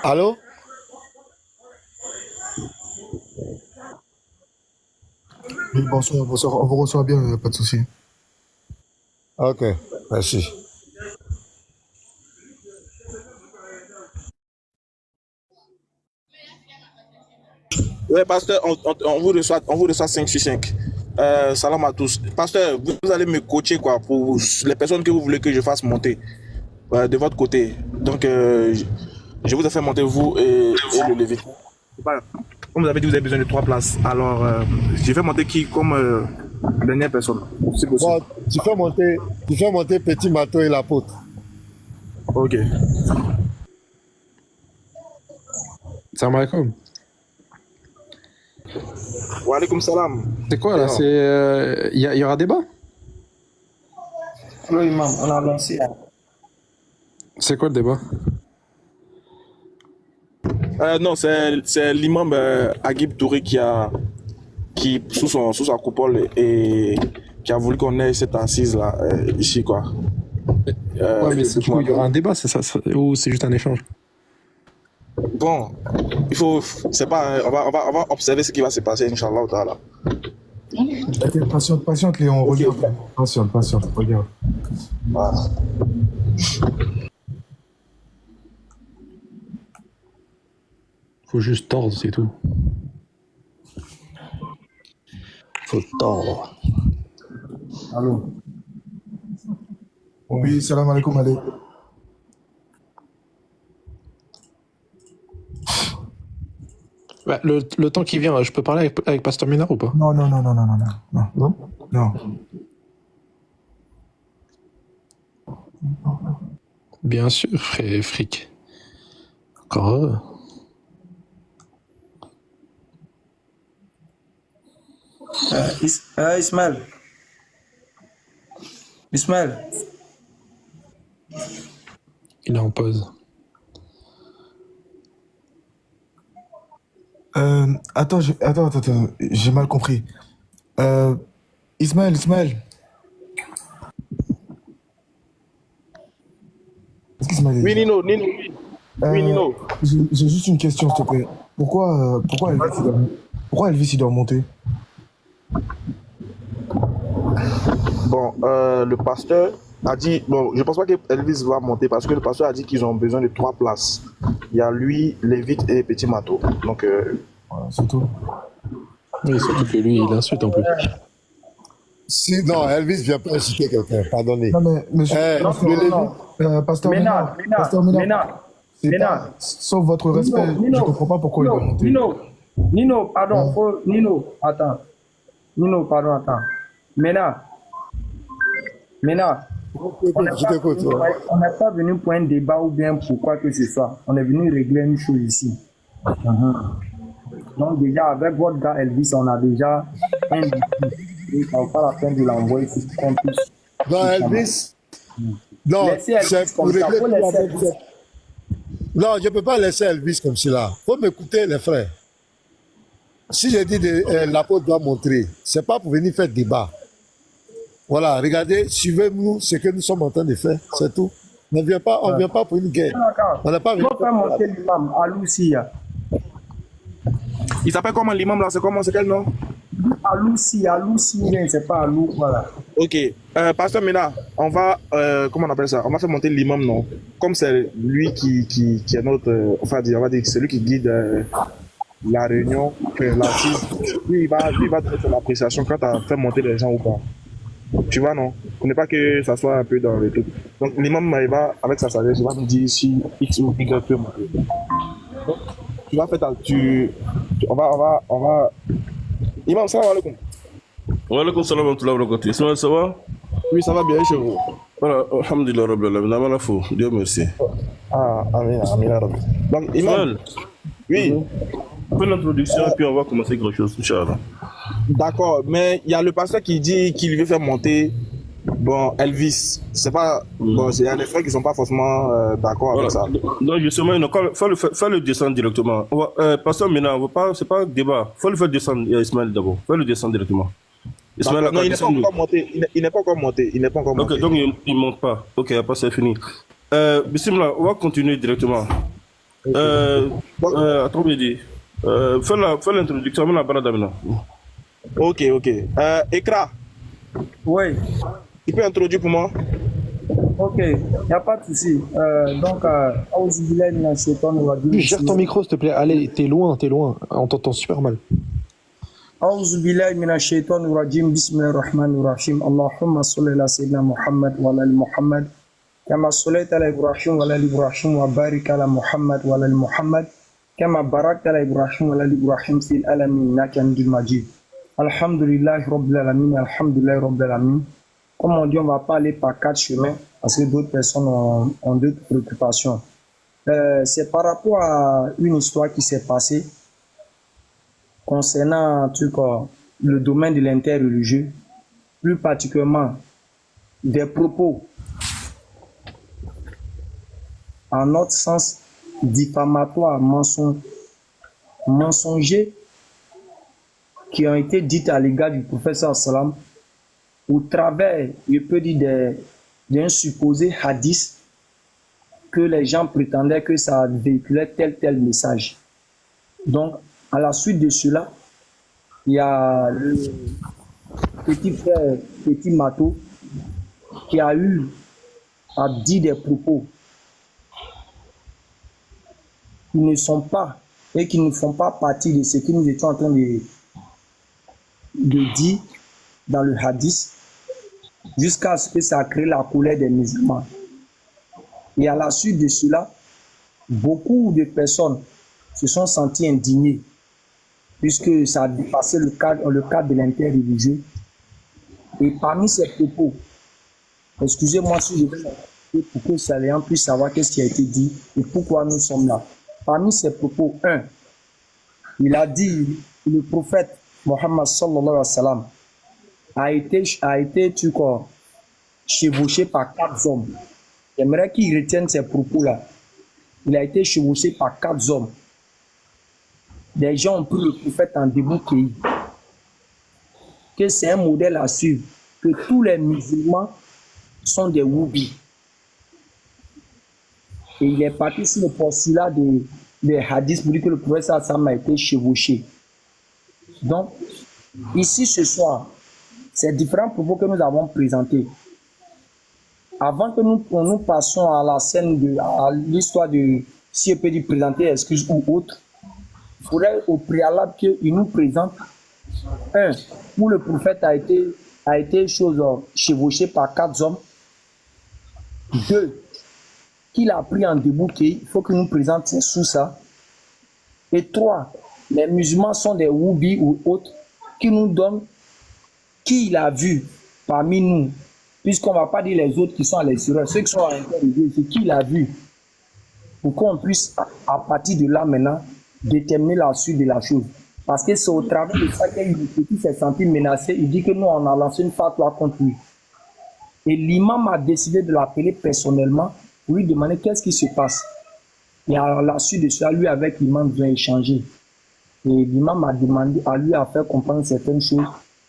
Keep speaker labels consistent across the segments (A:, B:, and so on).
A: Allô?
B: Oui, bonsoir, bonsoir. On vous reçoit bien, pas de souci.
A: Ok, merci.
C: Oui, pasteur, on vous reçoit 5 sur 5. Salam à tous. Pasteur, vous allez me coacher quoi, pour les personnes que vous voulez que je fasse monter de votre côté. Donc, je vous ai fait monter vous et le Lévite. Comme vous avez dit, vous avez besoin de 3 places. Alors, j'ai fait monter qui comme dernière personne, si possible.
A: Bon, tu fais monter Petit Mato et l'apôtre.
C: Ok.
D: Salam alaikum.
C: Wa alaikum salam.
D: C'est quoi là? Il y aura débat?
E: Oui, imam, on a lancé.
D: C'est quoi le débat?
C: Non, c'est l'imam Agib Touré qui sous sa coupole et qui a voulu qu'on ait cette assise là ici quoi.
D: Ouais, mais du coup, il y aura un débat, c'est ça, ou c'est juste un échange?
C: Bon, c'est pas, on va observer ce qui va se passer, Inch'Allah ta'ala.
B: Ok, patiente, Léon, regarde. Patiente, regarde.
C: Voilà.
D: Faut juste tordre, c'est tout.
A: Faut tordre.
E: Allô?
B: Oui, salam alaikum, allez.
D: Bah, le temps qui vient, je peux parler avec Pasteur Ménard ou pas?
B: Non.
D: Non? Bien sûr, fric. Encore heureux.
E: Ismaël.
D: Il est en pause.
B: Attends, j'ai mal compris. Ismaël. Est-ce qu'Ismaël est
C: Oui,
B: là?
C: Nino. Oui, Nino.
B: J'ai juste une question, s'il te plaît. Pourquoi Elvis il doit monter?
C: Bon, le pasteur a dit, bon, je pense pas que Elvis va monter parce que le pasteur a dit qu'ils ont besoin de 3 places. Il y a lui, Lévite et Petit Mato. Donc,
B: Voilà, c'est tout.
D: Oui, surtout que lui, il insulte en plus.
A: Si, non, Elvis vient pas inciter quelqu'un, pardonnez.
B: Non, mais monsieur, Pasteur
E: Ménard.
B: c'est pas, sauf votre respect, je comprends pas pourquoi il doit monter.
E: Nino, pardon, Nino, attends. Ménard.
A: Je t'écoute.
E: On n'est pas venu pour un débat ou bien pour quoi que ce soit. On est venu régler une chose ici. Donc déjà, avec votre gars Elvis, on a déjà un défi. Ça ne vaut pas la peine de l'envoyer pour qu'on puisse...
A: Non, Elvis. Non, c'est pour régler tout avec. Non, je ne peux pas laisser Elvis comme cela. Il faut m'écouter, les frères. Si j'ai dit l'apôtre doit montrer, ce n'est pas pour venir faire débat. Voilà, regardez, suivez-nous ce que nous sommes en train de faire, c'est tout. On ne vient pas pour une guerre. On n'a pas
E: Il faut faire monter l'imam, Alousia.
C: il s'appelle comment l'imam là? C'est quel nom?
E: Alousia, c'est pas Alou, voilà.
C: Ok. Pasteur Ménard, on va, comment on appelle ça? On va faire monter l'imam, non? Comme c'est lui qui est notre, on va dire, c'est lui qui guide la réunion, l'assise. Lui, il va donner son appréciation quand tu as fait monter les gens ou pas. Tu vois, non? On n'est pas que ça soit un peu dans le truc. Donc, l'imam, il va, avec sa sagesse, il va nous dire si X ou Y peut monter. Donc, tu vas faire on va. Imam, salam alaikum.
F: Wa alaikum salam wa rahmatullahi wa barakatuh. Ismaël, ça va?
C: Oui, ça va bien chez vous.
F: Voilà, alhamdulillah, rabbil alamin. Namala fou. Dieu merci.
C: Ah, amin, rabbi. Donc, Imam, oui.
F: Fais l'introduction et puis on va commencer quelque chose, Inch'Allah.
C: D'accord, mais il y a le pasteur qui dit qu'il veut faire monter Elvis. C'est pas. Bon, il y a des frères qui sont pas forcément d'accord avec ça.
F: Donc, justement, faut le descendre directement. Pasteur Ménard, c'est pas un débat. Faut le faire descendre, Ismaël d'abord. Faut le descendre directement.
C: Ismaël, non, il n'est pas encore monté. Il n'est pas encore monté.
F: Ok, donc il ne monte pas. Ok, après c'est fini. Bismillah, on va continuer directement. Attends, Mehdi. Fais l'introduction, la balade maintenant.
C: Ok, ok. Ekra,
E: Oui,
C: tu peux introduire pour moi?
E: ok, il n'y a pas de souci. Donc, Aouzubillahi minash shaitani rajim.
D: Gère ton micro, s'il te plaît. Allez, t'es loin. On t'entend super mal.
E: Aouzubillahi minash shaitani rajim. Bismillahir rahmanir rahim. Allahumma salli ala sayyidina Muhammad wa ala ali Muhammad. Kama sallaita ala Ibrahim wa ala ali Ibrahim wa barik ala Muhammad wa ala ali Muhammad. Kama barakta ala Ibrahim wa ala ali Ibrahim fil alamin innaka hamidun majid. Alhamdulillahi rabbil alamin. Alhamdulillahi rabbil alamin. Comme on dit, on va pas aller par 4 chemins parce que d'autres personnes ont d'autres préoccupations. C'est par rapport à une histoire qui s'est passée concernant en tout cas, le domaine de l'interreligieux, plus particulièrement des propos, en notre sens, diffamatoires, mensongers, qui ont été dites à l'égard du prophète sallam au travers, je peux dire, d'un supposé hadith que les gens prétendaient que ça véhiculait tel message. Donc, à la suite de cela, il y a le petit frère, petit Mato, qui a eu à dire des propos qui ne sont pas et qui ne font pas partie de ce que nous étions en train de dire dans le hadith, jusqu'à ce que ça crée la colère des musulmans. Et à la suite de cela, beaucoup de personnes se sont senties indignées, puisque ça a dépassé le cadre de l'interreligieux. Et parmi ces propos, excusez-moi si je vais pour que les gens puissent savoir qu'est-ce qui a été dit et pourquoi nous sommes là. Parmi ces propos, il a dit, le prophète Mohammed sallallahu alayhi wa sallam a été chevauché par 4 hommes. J'aimerais qu'il retienne ces propos-là. Il a été chevauché par 4 hommes. Des gens ont pris le prophète en débouquet. Que c'est un modèle à suivre. Que tous les musulmans sont des woubi. Et il est parti sur le postulat des hadiths pour dire que le prophète sallam a été chevauché. Donc, ici ce soir, ces différents propos que nous avons présentés, avant que nous passions à la scène, à l'histoire de si on peut dire présenter excuse ou autre, il faudrait au préalable qu'il nous présente, où le prophète a été chevauché par 4 hommes, 2, qu'il a pris en débouquet, il faut qu'il nous présente sous ça, et 3, les musulmans sont des woubi ou autres, qui nous donnent qui il a vu parmi nous, puisqu'on ne va pas dire les autres qui sont à l'extérieur, ceux qui sont à l'intérieur, c'est qui il a vu, pour qu'on puisse, à partir de là maintenant, déterminer la suite de la chose. Parce que c'est au travers de ça qu'il s'est senti menacé, il dit que nous, on a lancé une fatwa contre lui. Et l'imam a décidé de l'appeler personnellement pour lui demander qu'est-ce qui se passe. Et à la suite de ça, lui avec l'imam vient échanger. Et l'imam a demandé à lui à faire comprendre certaines choses.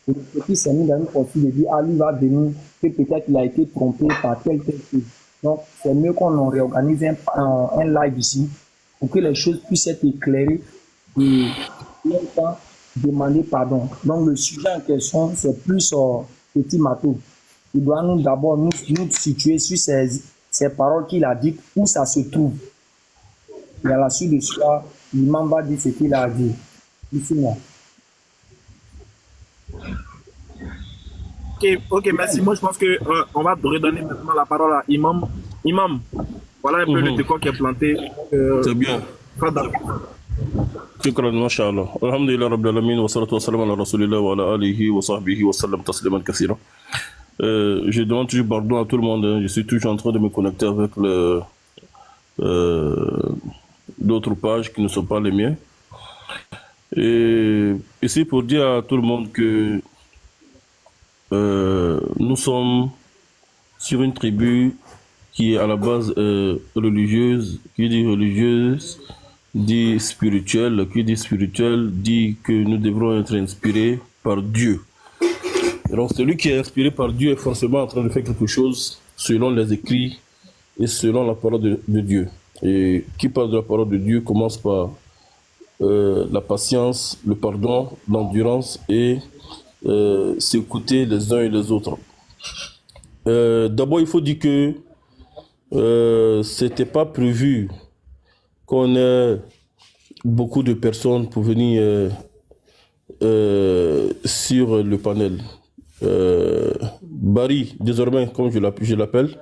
E: Et le petit s'est mis dans une posture de dire, lui va venir, que peut-être il a été trompé par telle chose. Donc, c'est mieux qu'on réorganise un live ici pour que les choses puissent être éclairées et en même temps demander pardon. Donc, le sujet en question, c'est plus petit Mato. Il doit d'abord nous situer sur ces paroles qu'il a dites, où ça se trouve. Et à la suite de cela, l'imam va dire ce qu'il a dit. Ici-moi.
C: Ok, merci. Moi, je pense que on va redonner maintenant la parole à Imam. Imam, voilà un peu le décor qui est planté.
F: C'est bien. شكرا ما شاء الله الحمد لله رب العالمين والصلاة والسلام على رسول الله وعلى آله وصحبه وسلم تسليما كثيرا. Je demande toujours pardon à tout le monde. Hein. Je suis toujours en train de me connecter avec d'autres pages qui ne sont pas les miennes. Et ici pour dire à tout le monde que nous sommes sur une tribu qui est à la base religieuse, qui dit religieuse, dit spirituelle, qui dit spirituelle, dit que nous devrons être inspirés par Dieu. Donc celui qui est inspiré par Dieu est forcément en train de faire quelque chose selon les écrits et selon la parole de Dieu. Et qui parle de la parole de Dieu commence par la patience, le pardon, l'endurance et s'écouter les uns et les autres. D'abord, il faut dire que c'était pas prévu qu'on ait beaucoup de personnes pour venir sur le panel. Barry, désormais, comme je l'appelle,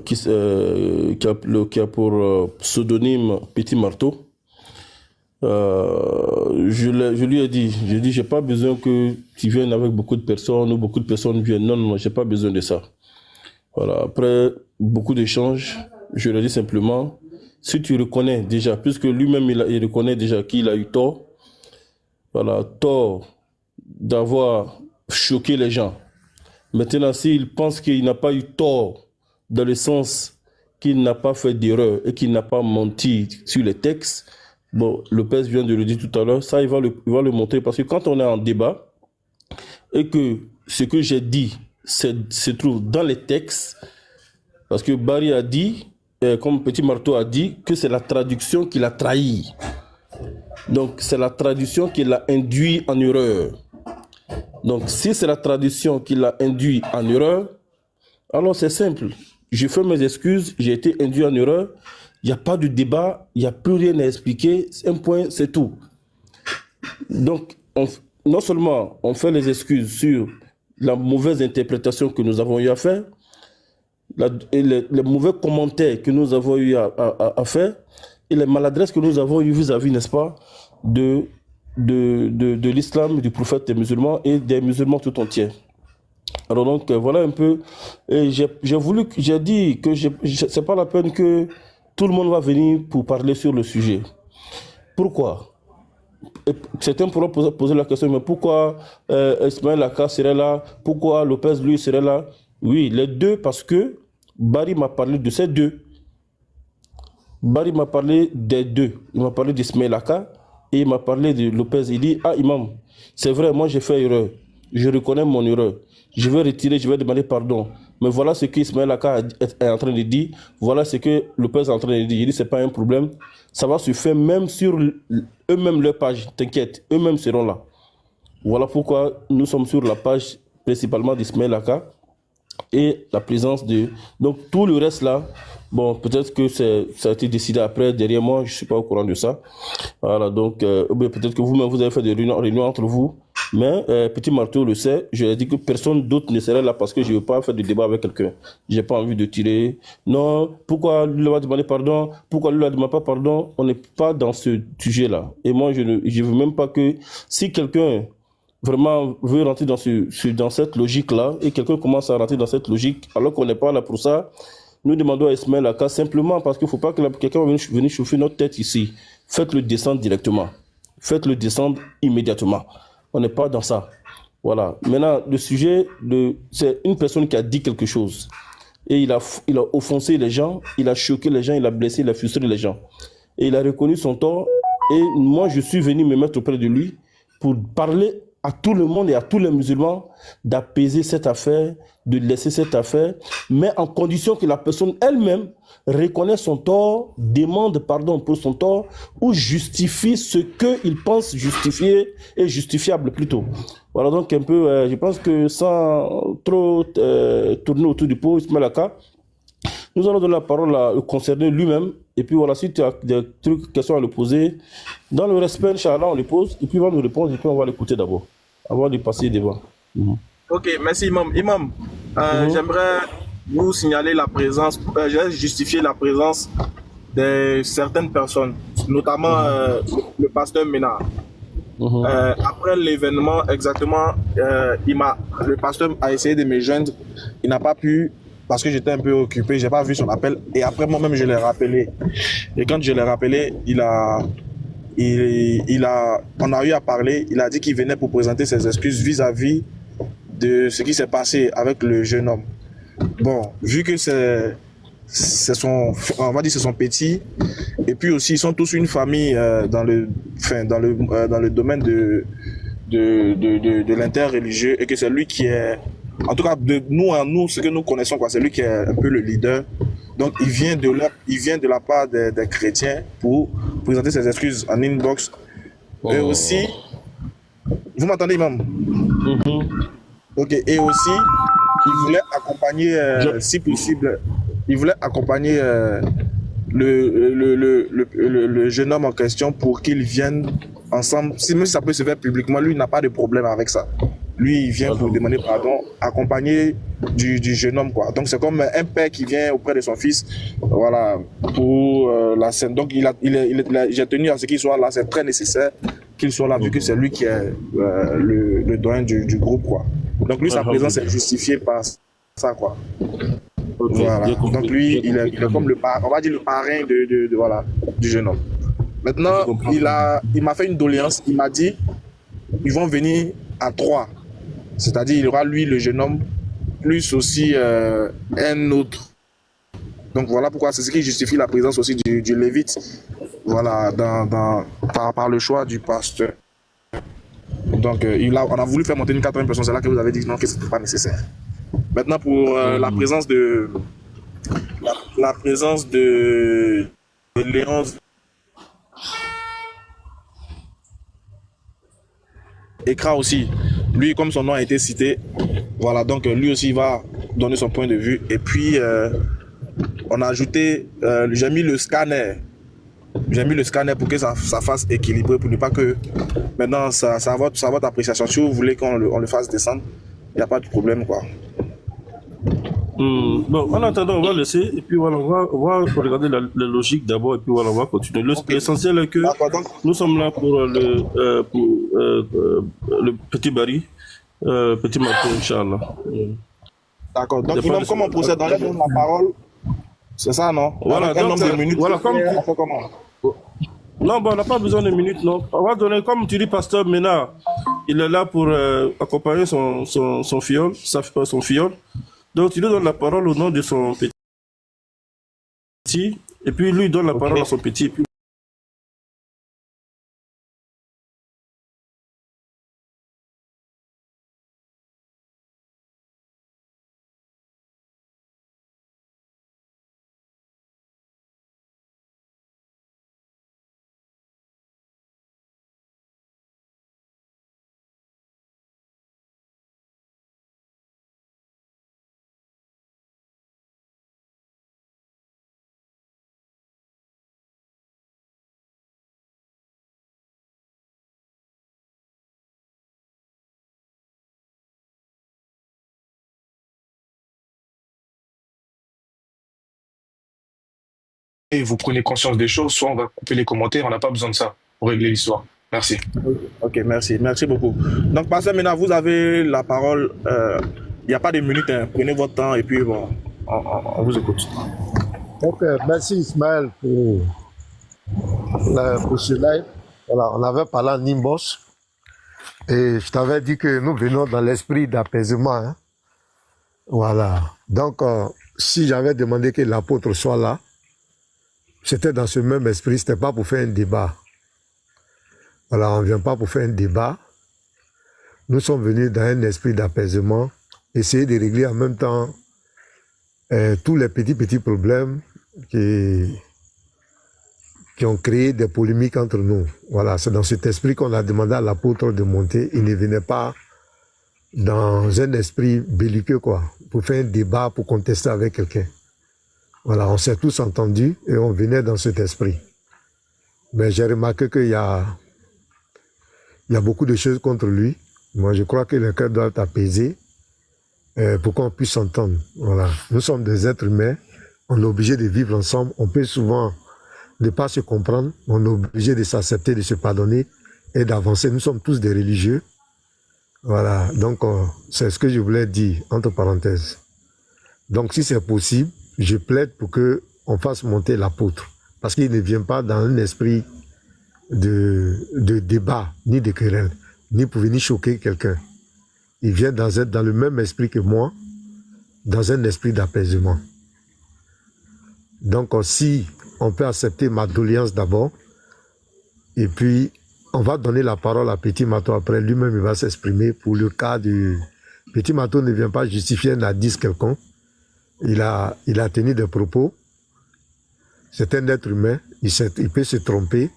F: qui a pour pseudonyme Petit Marteau, je lui ai dit, j'ai pas besoin que tu viennes avec beaucoup de personnes ou beaucoup de personnes viennent. Non, non, j'ai pas besoin de ça. Voilà. Après beaucoup d'échanges, je lui ai dit simplement, si tu reconnais déjà, puisque lui-même il reconnaît déjà qu'il a eu tort, voilà, tort d'avoir choqué les gens. Maintenant, s'il pense qu'il n'a pas eu tort dans le sens qu'il n'a pas fait d'erreur et qu'il n'a pas menti sur les textes, bon, Lopez vient de le dire tout à l'heure, ça il va le montrer, parce que quand on est en débat et que ce que j'ai dit se trouve dans les textes, parce que Barry a dit, comme Petit Marteau a dit, que c'est la traduction qui l'a trahi. Donc c'est la traduction qui l'a induit en erreur. Donc si c'est la traduction qui l'a induit en erreur, alors c'est simple. Je fais mes excuses, j'ai été induit en erreur, il n'y a pas de débat, il n'y a plus rien à expliquer, un point, c'est tout. Donc non seulement on fait les excuses sur la mauvaise interprétation que nous avons eu à faire, et les mauvais commentaires que nous avons eu à faire, et les maladresses que nous avons eues vis-à-vis, n'est-ce pas, de l'islam, du prophète des musulmans et des musulmans tout entiers. Alors donc, voilà un peu, et j'ai dit que c'est pas la peine que tout le monde va venir pour parler sur le sujet. Pourquoi? Certains pourront poser la question, mais pourquoi Ismaël Aka serait là? Pourquoi Lopez, lui, serait là? Oui, les deux, parce que Barry m'a parlé de ces deux. Barry m'a parlé des deux. Il m'a parlé d'Ismaël Aka et il m'a parlé de Lopez. Il dit, ah imam, c'est vrai, moi j'ai fait erreur. Je reconnais mon erreur. Je vais retirer, je vais demander pardon. Mais voilà ce que Ismaël Aka est en train de dire. Voilà ce que Lopez est en train de dire. Il dit, c'est pas un problème. Ça va se faire même sur eux-mêmes leur page. T'inquiète, eux-mêmes seront là. Voilà pourquoi nous sommes sur la page principalement d'Ismaël Aka et la présence de... Donc tout le reste là, bon, peut-être que ça a été décidé après, derrière moi, je ne suis pas au courant de ça. Voilà, donc peut-être que vous-même, vous avez fait des réunions entre vous, mais Petit Marteau le sait, je lui ai dit que personne d'autre ne serait là parce que je ne veux pas faire de débat avec quelqu'un. Je n'ai pas envie de tirer. Non, pourquoi lui va demander pardon? Pourquoi lui ne demande pas pardon? On n'est pas dans ce sujet-là. Et moi, je ne veux même pas que si quelqu'un vraiment veut rentrer dans cette logique-là et quelqu'un commence à rentrer dans cette logique alors qu'on n'est pas là pour ça, nous demandons à Ismaël Aka simplement parce qu'il ne faut pas que quelqu'un vienne chauffer notre tête ici. Faites-le descendre directement. Faites-le descendre immédiatement. On n'est pas dans ça. Voilà. Maintenant, le sujet, c'est une personne qui a dit quelque chose. Et il a offensé les gens, il a choqué les gens, il a blessé, il a frustré les gens. Et il a reconnu son tort. Et moi, je suis venu me mettre auprès de lui pour parler à tout le monde et à tous les musulmans d'apaiser cette affaire, de laisser cette affaire, mais en condition que la personne elle-même reconnaisse son tort, demande pardon pour son tort ou justifie ce qu'il pense justifié et justifiable plutôt. Voilà donc un peu, je pense que sans trop tourner autour du pot, Ismaël Aka, nous allons donner la parole à le concerné lui-même. Et puis voilà, si tu as des questions à le poser, dans le respect, Inch'Allah, on les pose. Et puis il va nous répondre et puis on va l'écouter d'abord, avant de passer devant.
C: Ok, merci Imam. Imam, j'aimerais vous signaler la présence, j'ai justifié la présence de certaines personnes, notamment le pasteur Ménard. Après l'événement, exactement, le pasteur a essayé de me joindre, il n'a pas pu parce que j'étais un peu occupé, j'ai pas vu son appel. Et après moi-même je l'ai rappelé. Et quand je l'ai rappelé, on a eu à parler. Il a dit qu'il venait pour présenter ses excuses vis-à-vis de ce qui s'est passé avec le jeune homme. Bon, vu que c'est son petit, et puis aussi ils sont tous une famille dans le domaine de l'interreligieux, et que c'est lui qui est en tout cas, de nous, en nous, ce que nous connaissons, quoi, c'est lui qui est un peu le leader. Donc, il vient de la part des chrétiens pour présenter ses excuses en inbox. Et aussi, vous m'entendez, imam? Ok, et aussi, il voulait accompagner, si possible, il voulait accompagner le jeune homme en question pour qu'ils viennent ensemble. Même si ça peut se faire publiquement, lui, il n'a pas de problème avec ça. Lui, il vient pour demander pardon, accompagné du jeune homme, quoi. Donc, c'est comme un père qui vient auprès de son fils, voilà, pour la scène. Donc, j'ai tenu à ce qu'il soit là. C'est très nécessaire qu'il soit là, vu que c'est lui qui est le doyen du groupe, quoi. Donc, lui, sa présence est justifiée par ça, quoi. Voilà. Donc, lui, il est comme on va dire le parrain voilà, du jeune homme. Maintenant, il m'a fait une doléance. Il m'a dit, ils vont venir à 3. C'est-à-dire, il y aura lui, le jeune homme, plus aussi un autre. Donc voilà pourquoi c'est ce qui justifie la présence aussi du lévite, voilà, par le choix du pasteur. Donc on a voulu faire monter une 80 personnes, c'est là que vous avez dit non, que ce n'était pas nécessaire. Maintenant pour la présence de Léon Ekra aussi, lui comme son nom a été cité, voilà, donc lui aussi va donner son point de vue. Et puis on a ajouté, j'ai mis le scanner pour que ça fasse équilibré, pour ne pas que maintenant ça votre appréciation. Si vous voulez qu'on le fasse descendre, il n'y a pas de problème, quoi.
F: Bon, en attendant, on va laisser, et puis voilà, on va regarder la logique d'abord, et puis voilà, on va continuer. L'essentiel est que nous sommes là pour le petit Barry, petit matin, Inch'Allah.
C: D'accord, donc imam, comment on procède? On donne la parole, c'est ça, non?
F: Voilà,
C: un nombre de minutes.
F: Voilà, comme
C: on fait comment?
F: Non, bon, on n'a pas besoin de minutes, non. On va donner, comme tu dis, pasteur Ménard, il est là pour accompagner son filleul, son filleul. Donc, il lui donne la parole au nom de son petit, et puis lui donne la parole à son petit. Et puis...
B: Et vous prenez conscience des choses, soit on va couper les commentaires, on n'a pas besoin de ça pour régler l'histoire. Merci.
C: Ok, merci beaucoup. Donc, pasteur, maintenant, vous avez la parole. Il n'y a pas de minutes, hein. Prenez votre temps et puis bon, on vous écoute.
A: Ok, merci Ismaël pour ce live. Voilà, on avait parlé en Nimbos et je t'avais dit que nous venons dans l'esprit d'apaisement. Hein. Voilà. Donc, si j'avais demandé que l'apôtre soit là, c'était dans ce même esprit, c'était pas pour faire un débat. Voilà, on ne vient pas pour faire un débat. Nous sommes venus dans un esprit d'apaisement, essayer de régler en même temps tous les petits problèmes qui ont créé des polémiques entre nous. Voilà, c'est dans cet esprit qu'on a demandé à l'apôtre de monter. Il ne venait pas dans un esprit belliqueux, quoi, pour faire un débat, pour contester avec quelqu'un. Voilà, on s'est tous entendus et on venait dans cet esprit. Mais j'ai remarqué qu'il y a beaucoup de choses contre lui. Moi, je crois que le cœur doit être apaisé pour qu'on puisse s'entendre. Voilà. Nous sommes des êtres humains. On est obligé de vivre ensemble. On peut souvent ne pas se comprendre. On est obligé de s'accepter, de se pardonner et d'avancer. Nous sommes tous des religieux. Voilà. Donc, c'est ce que je voulais dire, entre parenthèses. Donc, si c'est possible, je plaide pour qu'on fasse monter l'apôtre. Parce qu'il ne vient pas dans un esprit de débat, ni de querelle, ni pour venir choquer quelqu'un. Il vient dans le même esprit que moi, dans un esprit d'apaisement. Donc, si on peut accepter ma doléance d'abord, et puis on va donner la parole à Petit Mato après, lui-même il va s'exprimer pour le cas du Petit Mato ne vient pas justifier un hadith quelconque. Il a tenu des propos. C'est un être humain. Il peut se tromper.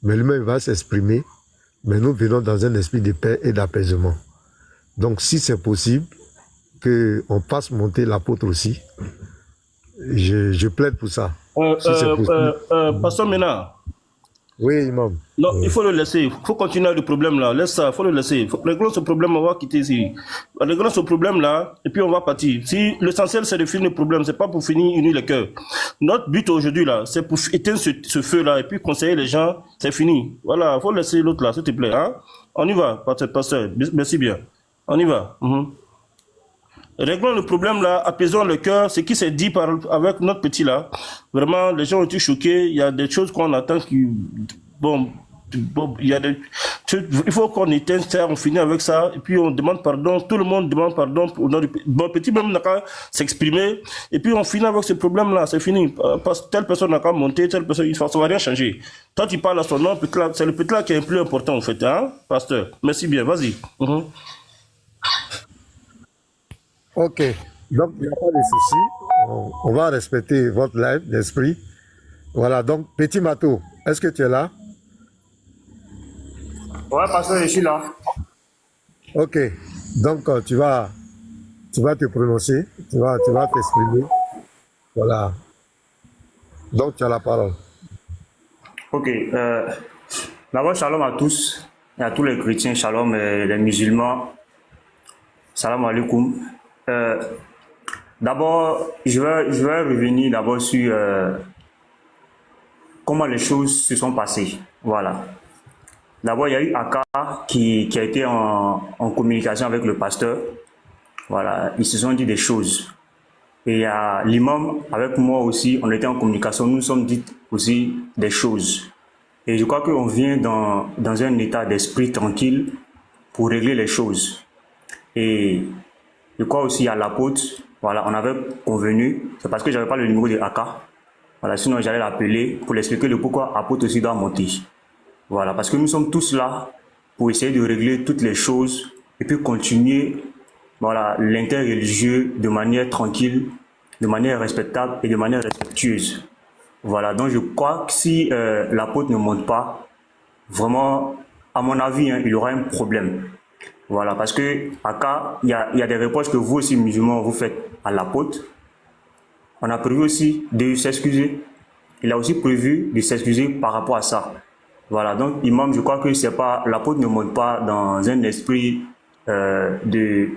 A: Mais lui-même va s'exprimer. Mais nous venons dans un esprit de paix et d'apaisement. Donc, si c'est possible qu'on fasse monter l'apôtre aussi, je plaide pour ça. Si c'est possible.
F: Pasteur Mena.
A: Oui, imam.
F: Non, il faut le laisser. Il faut continuer avec le problème là. Laisse ça, il faut le laisser. Réglons ce problème, on va quitter ici. Réglons ce problème là, et puis on va partir. Si l'essentiel c'est de finir le problème, c'est pas pour finir unir les cœurs. Notre but aujourd'hui là, c'est pour éteindre ce feu là, et puis conseiller les gens, c'est fini. Voilà, il faut laisser l'autre là, s'il te plaît. Hein? On y va, pasteur. Merci bien. On y va. Réglons le problème là, apaisons le cœur, ce qui s'est dit avec notre petit là. Vraiment, les gens ont été choqués. Il y a des choses qu'on attend qui. Bon, il y a des. Il faut qu'on éteigne ça, on finit avec ça, et puis on demande pardon. Tout le monde demande pardon. Bon, petit même n'a qu'à s'exprimer, et puis on finit avec ce problème là, c'est fini. Parce que telle personne n'a qu'à monter, telle personne, ça va rien changer. Toi, tu parles à son nom, c'est le petit là qui est le plus important en fait, hein, pasteur. Merci bien, vas-y.
A: Ok, donc il n'y a pas de souci. On va respecter votre live d'esprit. Voilà, donc Petit Mato, est-ce que tu es là?
G: Ouais, pasteur, je suis là.
A: Ok, donc tu vas te prononcer, tu vas t'exprimer. Voilà. Donc tu as la parole.
G: Ok, d'abord, shalom à tous et à tous les chrétiens, shalom et les musulmans. Salam alaikum. D'abord, je vais revenir d'abord sur comment les choses se sont passées. Voilà. D'abord, il y a eu Aka qui a été en communication avec le pasteur. Voilà, ils se sont dit des choses. Et il y a l'imam avec moi aussi, on était en communication, nous nous sommes dit aussi des choses. Et je crois qu'on vient dans un état d'esprit tranquille pour régler les choses. Et je crois aussi à l'apôtre, voilà, on avait convenu, c'est parce que j'avais pas le numéro de Aka. Voilà, sinon j'allais l'appeler pour l'expliquer le pourquoi l'apôtre aussi doit monter. Voilà, parce que nous sommes tous là pour essayer de régler toutes les choses et puis continuer, voilà, l'interreligieux de manière tranquille, de manière respectable et de manière respectueuse. Voilà, donc je crois que si l'apôtre ne monte pas, vraiment, à mon avis, hein, il y aura un problème. Voilà, parce que Aka, il y a des reproches que vous aussi, musulmans, vous faites à l'apôtre. On a prévu aussi de s'excuser. Il a aussi prévu de s'excuser par rapport à ça. Voilà, donc imam, je crois que c'est pas, l'apôtre ne monte pas dans un esprit de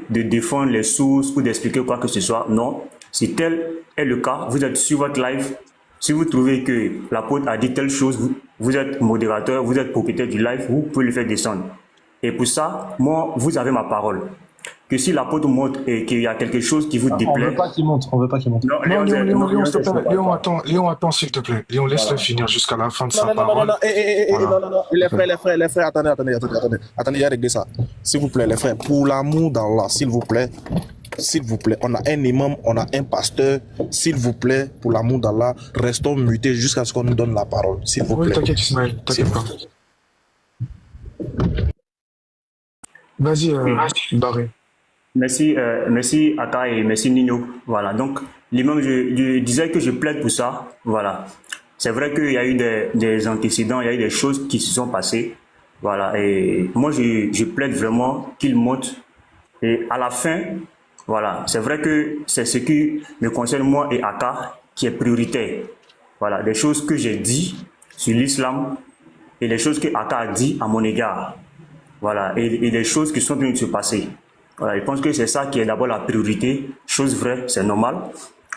G: défendre les sources ou d'expliquer quoi que ce soit. Non, si tel est le cas, vous êtes sur votre live. Si vous trouvez que l'apôtre a dit telle chose, vous êtes modérateur, vous êtes propriétaire du live, vous pouvez le faire descendre. Et pour ça, moi, vous avez ma parole. Que si l'apôtre monte et qu'il y a quelque chose qui vous déplaît...
D: On veut pas qu'il monte, on veut pas qu'il monte.
B: Non, Léon, s'il te plaît. Léon, attends, s'il te plaît. Léon, laisse-le finir jusqu'à la fin de sa parole.
C: Non, les frères, attendez, il y a réglé ça. S'il vous plaît, les frères, pour l'amour d'Allah, s'il vous plaît, on a un imam, on a un pasteur, s'il vous plaît, pour l'amour d'Allah, restons mutés jusqu'à ce qu'on nous donne la parole, s'il vous plaît.
B: Oui, t'inquiète, Ismaël, t'inquiète pas. Vas-y, Barré.
G: Merci Aka et merci Nino. Voilà, donc l'imam, je disais que je plaide pour ça. Voilà, c'est vrai qu'il y a eu des antécédents, il y a eu des choses qui se sont passées. Voilà, et moi je plaide vraiment qu'il monte. Et à la fin, voilà, c'est vrai que c'est ce qui me concerne moi et Aka qui est prioritaire. Voilà, des choses que j'ai dit sur l'islam et les choses que Aka a dit à mon égard. Voilà, et des choses qui sont en train de se passer. Voilà, je pense que c'est ça qui est d'abord la priorité. Chose vraie, c'est normal.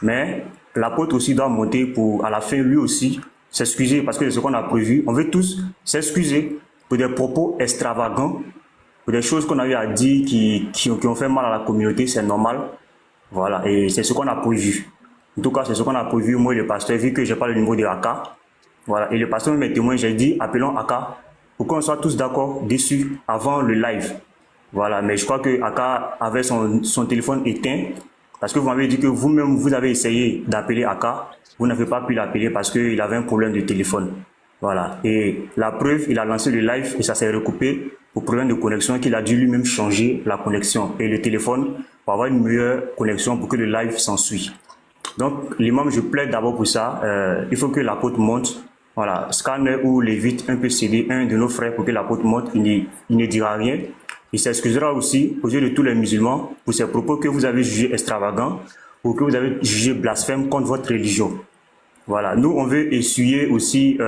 G: Mais l'apôtre aussi doit monter pour, à la fin, lui aussi, s'excuser parce que c'est ce qu'on a prévu. On veut tous s'excuser pour des propos extravagants, pour des choses qu'on a eu à dire qui ont fait mal à la communauté, c'est normal. Voilà, et c'est ce qu'on a prévu. En tout cas, c'est ce qu'on a prévu, moi et le pasteur, vu que je n'ai pas le numéro de Aka. Voilà, et le pasteur me témoin, j'ai dit, appelons Aka pour qu'on soit tous d'accord dessus avant le live. Voilà, mais je crois que Aka avait son téléphone éteint parce que vous m'avez dit que vous-même, vous avez essayé d'appeler Aka. Vous n'avez pas pu l'appeler parce qu'il avait un problème de téléphone. Voilà, et la preuve, il a lancé le live et ça s'est recoupé. pour problème de connexion qu'il a dû lui-même changer la connexion et le téléphone pour avoir une meilleure connexion pour que le live s'ensuit. Donc, l'imam, je plaide d'abord pour ça. Il faut que l'apôtre monte. Voilà, scanne ou l'évite un peu céder un de nos frères pour que l'apôtre monte. Il ne dira rien. Il s'excusera aussi aux yeux de tous les musulmans pour ces propos que vous avez jugés extravagants ou que vous avez jugés blasphèmes contre votre religion. Voilà, nous, on veut essuyer aussi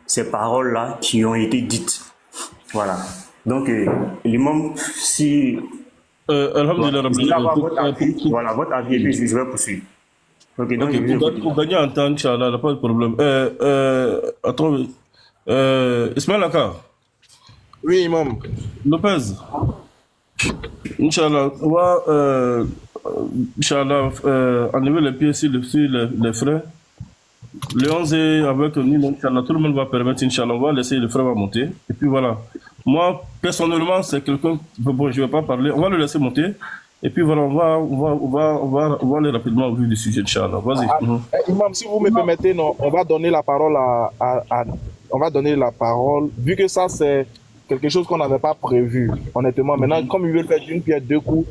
G: ces paroles-là qui ont été dites. Voilà. Donc, l'imam, si...
F: Alhamdulillah,
G: Voilà, votre avis, et puis je vais poursuivre. Ok, donc
F: pour gagner en temps, Inch'Allah, pas de problème. Attends, Ismaël Aka,
C: Oui, imam.
F: Lopez, Inch'Allah, on va, Inch'Allah, enlever les pieds sur les frères. Le 11 est avec nous, donc Inch'Allah, tout le monde va permettre, Inch'Allah, on va laisser le frère monter. Et puis voilà. Moi, personnellement, c'est quelqu'un, bon, je ne vais pas parler, on va le laisser monter. Et puis voilà, on va aller rapidement au vif du sujet, Inch'Allah. Vas-y.
C: Imam, si vous me permettez, non, on va donner la parole on va donner la parole, vu que ça, c'est quelque chose qu'on n'avait pas prévu, honnêtement. Maintenant, comme ils veulent faire d'une pierre deux coups,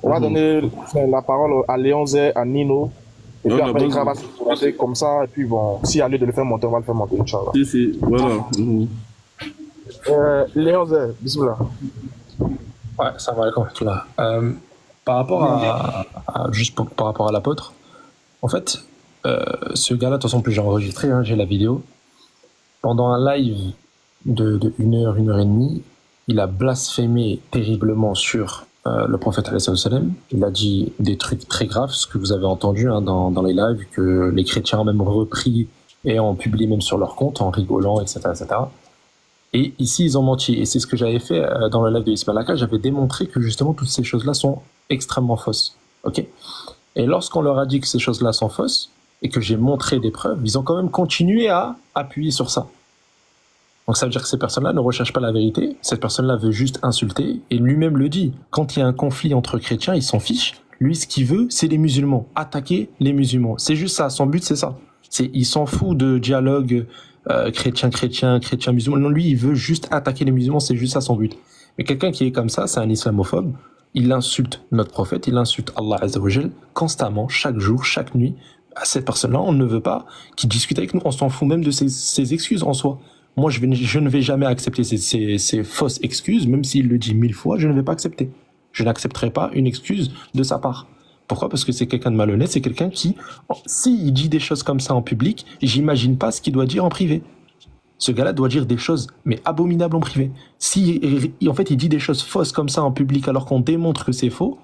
C: on va donner la parole à Léon Zé, à Nino, et puis après, il va se présenter comme ça, et puis bon, s'il y a lieu de le faire monter, on va le faire monter, Inch'Allah.
F: Voilà.
C: Léon Zé, bismillah.
D: Ouais, ça va comme tout là. Par rapport par rapport à l'apôtre, en fait, ce gars-là, de toute façon, plus j'ai enregistré, hein, j'ai la vidéo. Pendant un live de 1 heure et demie, il a blasphémé terriblement sur le prophète alayhi salam. Il a dit des trucs très graves, ce que vous avez entendu hein, dans les lives, que les chrétiens ont même repris et ont publié même sur leur compte en rigolant, etc., etc. Et ici, ils ont menti. Et c'est ce que j'avais fait dans le live de Ismaël Aka. J'avais démontré que justement, toutes ces choses-là sont extrêmement fausses. Ok ? Et lorsqu'on leur a dit que ces choses-là sont fausses, et que j'ai montré des preuves, ils ont quand même continué à appuyer sur ça. Donc ça veut dire que ces personnes-là ne recherchent pas la vérité. Cette personne-là veut juste insulter. Et lui-même le dit. Quand il y a un conflit entre chrétiens, il s'en fiche. Lui, ce qu'il veut, c'est les musulmans. Attaquer les musulmans. C'est juste ça. Son but, c'est ça. Il s'en fout de dialogue chrétien-musulman. Non, lui, il veut juste attaquer les musulmans. C'est juste ça son but. Mais quelqu'un qui est comme ça, c'est un islamophobe. Il insulte notre prophète. Il insulte Allah Azza wa Jal constamment, chaque jour, chaque nuit. À cette personne-là, on ne veut pas qu'il discute avec nous. On s'en fout même de ses excuses en soi. Moi, je ne vais jamais accepter ces fausses excuses, même s'il le dit 1000 fois, je ne vais pas accepter. Je n'accepterai pas une excuse de sa part. Pourquoi ? Parce que c'est quelqu'un de malhonnête, c'est quelqu'un qui, s'il dit des choses comme ça en public, j'imagine pas ce qu'il doit dire en privé. Ce gars-là doit dire des choses, mais abominables en privé. Si, en fait, il dit des choses fausses comme ça en public alors qu'on démontre que c'est faux,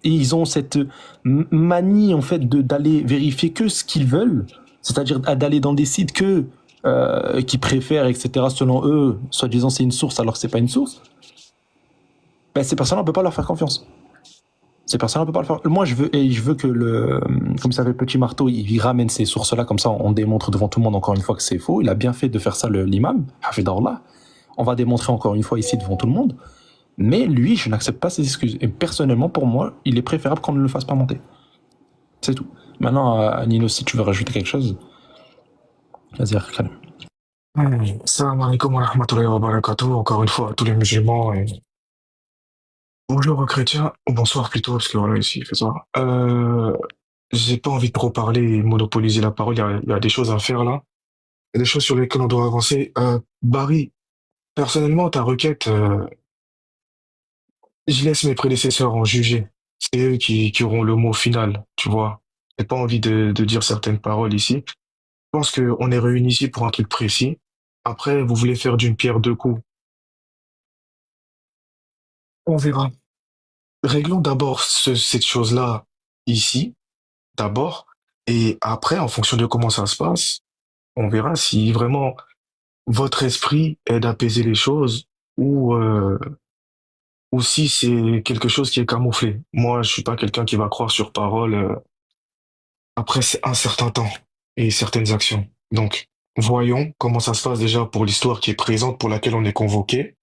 D: et ils ont cette manie, en fait, d'aller vérifier que ce qu'ils veulent, c'est-à-dire d'aller dans des sites qu'ils préfèrent, etc., selon eux, soi-disant c'est une source alors que c'est pas une source, ben, ces personnes-là, on peut pas leur faire confiance. Ces personnes-là, on peut pas le faire. Moi, je veux que comme ça fait Petit Marteau, il ramène ces sources-là, comme ça, on démontre devant tout le monde encore une fois que c'est faux. Il a bien fait de faire ça, l'imam, Hafidallah. On va démontrer encore une fois ici devant tout le monde. Mais lui, je n'accepte pas ses excuses. Et personnellement, pour moi, il est préférable qu'on ne le fasse pas monter. C'est tout. Maintenant, Nino, si tu veux rajouter quelque chose, vas-y, Karim.
B: Salam alaikum wa rahmatullahi wa barakatuh. Encore une fois, à tous les musulmans. Et... bonjour aux chrétiens, ou bonsoir plutôt, parce que voilà, ici, il fait ça. J'ai pas envie de trop parler et monopoliser la parole. Il y a des choses à faire là. Il y a des choses sur lesquelles on doit avancer. Barry, personnellement, ta requête, je laisse mes prédécesseurs en juger. C'est eux qui auront le mot final, tu vois. J'ai pas envie de dire certaines paroles ici. Je pense qu'on est réunis ici pour un truc précis. Après, vous voulez faire d'une pierre deux coups. On verra. Réglons d'abord cette chose-là ici, d'abord. Et après, en fonction de comment ça se passe, on verra si vraiment votre esprit aide à apaiser les choses ou si c'est quelque chose qui est camouflé. Moi, je suis pas quelqu'un qui va croire sur parole après un certain temps et certaines actions. Donc, voyons comment ça se passe déjà pour l'histoire qui est présente, pour laquelle on est convoqué.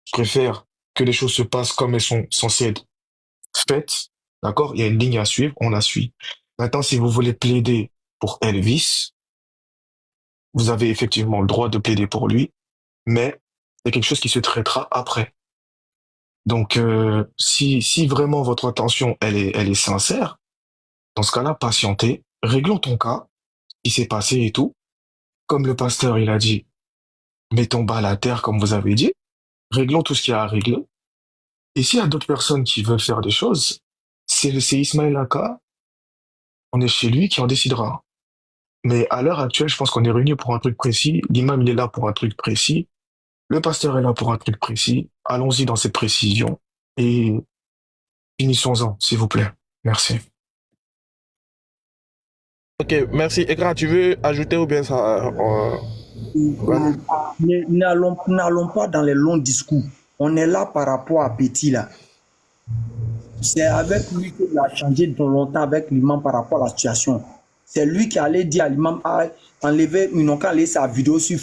B: Je préfère que les choses se passent comme elles sont censées être faites. D'accord? Il y a une ligne à suivre, on la suit. Maintenant, si vous voulez plaider pour Elvis, vous avez effectivement le droit de plaider pour lui, mais C'est quelque chose qui se traitera après. Donc, si vraiment votre intention, elle est sincère, dans ce cas-là, patientez, réglons ton cas, ce qui s'est passé et tout. Comme le pasteur, il a dit, mettons bas à terre, comme vous avez dit, réglons tout ce qu'il y a à régler. Et s'il y a d'autres personnes qui veulent faire des choses, c'est Ismaël Aka, on est chez lui qui en décidera. Mais à l'heure actuelle, je pense qu'on est réunis pour un truc précis. L'imam, il est là pour un truc précis. Le pasteur est là pour un truc précis. Allons-y dans cette précision. Et finissons-en, s'il vous plaît. Merci.
C: Ok, merci. Ekra, tu veux ajouter ou bien ça ouais.
E: N'allons pas dans les longs discours. On est là par rapport à Petit là. C'est avec lui qu'il a changé de longtemps avec l'imam par rapport à la situation. C'est lui qui allait dire à l'imam à enlever, ils n'ont qu'à aller sa vidéo sur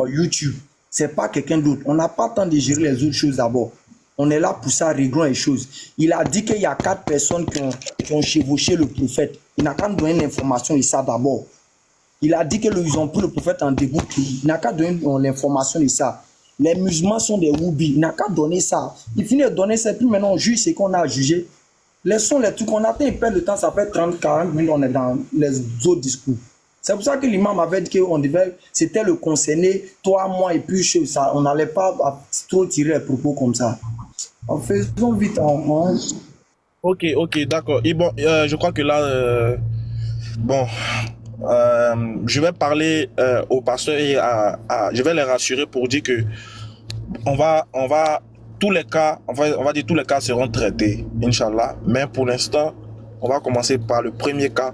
E: YouTube. C'est pas quelqu'un d'autre. On n'a pas le temps de gérer les autres choses d'abord. On est là pour ça, réglons les choses. Il a dit qu'il y a 4 personnes qui ont chevauché le prophète. Il n'a qu'à nous donner l'information de ça d'abord. Il a dit qu'ils ont pris le prophète en dégoût. Il n'a qu'à donner l'information de ça. Les musulmans sont des woubis. Il n'a qu'à donner ça. Il finit de donner ça. Puis maintenant, on juge ce qu'on a jugé. Laissons les trucs qu'on a fait. Il perd le temps. Ça fait 30, 40 minutes. On est dans les autres discours. C'est pour ça que l'imam avait dit qu'on devait. C'était le concerné, toi, moi, et puis ça. On n'allait pas trop tirer les propos comme ça. Faisons vite.
C: Ok, d'accord. Et bon, je crois que là, je vais parler au pasteur et je vais les rassurer pour dire que on va tous les cas, on va dire tous les cas seront traités, Inch'Allah. Mais pour l'instant, on va commencer par le premier cas.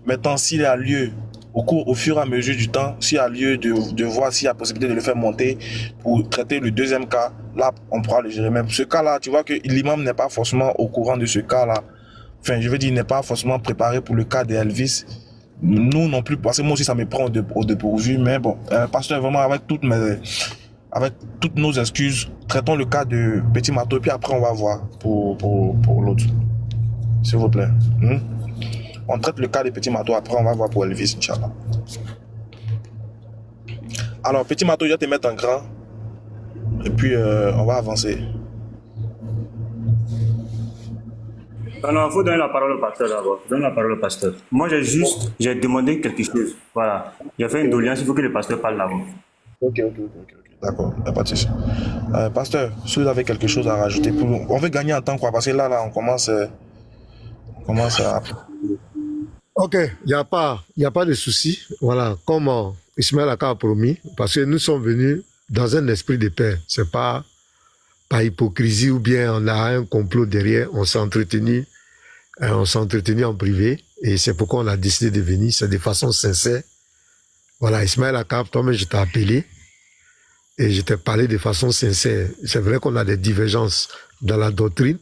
C: Maintenant, s'il y a lieu, au fur et à mesure du temps, s'il y a lieu de voir s'il y a possibilité de le faire monter pour traiter le deuxième cas, là, on pourra le gérer. Même ce cas-là, tu vois que l'imam n'est pas forcément au courant de ce cas-là. Enfin, je veux dire, il n'est pas forcément préparé pour le cas d'Elvis. Nous non plus, parce que moi aussi, ça me prend au dépourvu. Mais bon, pasteur, vraiment, avec toutes nos excuses, traitons le cas de Petit Mato, et puis après, on va voir pour l'autre. S'il vous plaît. On traite le cas de Petit Mato, après, on va voir pour Elvis, Inch'Allah. Alors, Petit Mato, je vais te mettre en grand, et puis on va avancer.
G: Non, il faut donner la parole au pasteur d'abord. Donne la parole au pasteur. Moi, j'ai demandé quelque chose. Voilà. J'ai fait une doléance, il faut que le pasteur parle d'abord.
C: Ok. D'accord, il n'y a pas de souci. Pasteur, si vous avez quelque chose à rajouter, on veut gagner en temps, quoi, parce que là, on commence à...
A: Ok, il n'y a pas de souci. Voilà, comme Ismaël a promis, parce que nous sommes venus dans un esprit de paix. C'est pas par hypocrisie ou bien on a un complot derrière, on s'est entretenu en privé et c'est pourquoi on a décidé de venir, c'est de façon sincère. Voilà, Ismaël Akab, toi-même je t'ai appelé et je t'ai parlé de façon sincère. C'est vrai qu'on a des divergences dans la doctrine,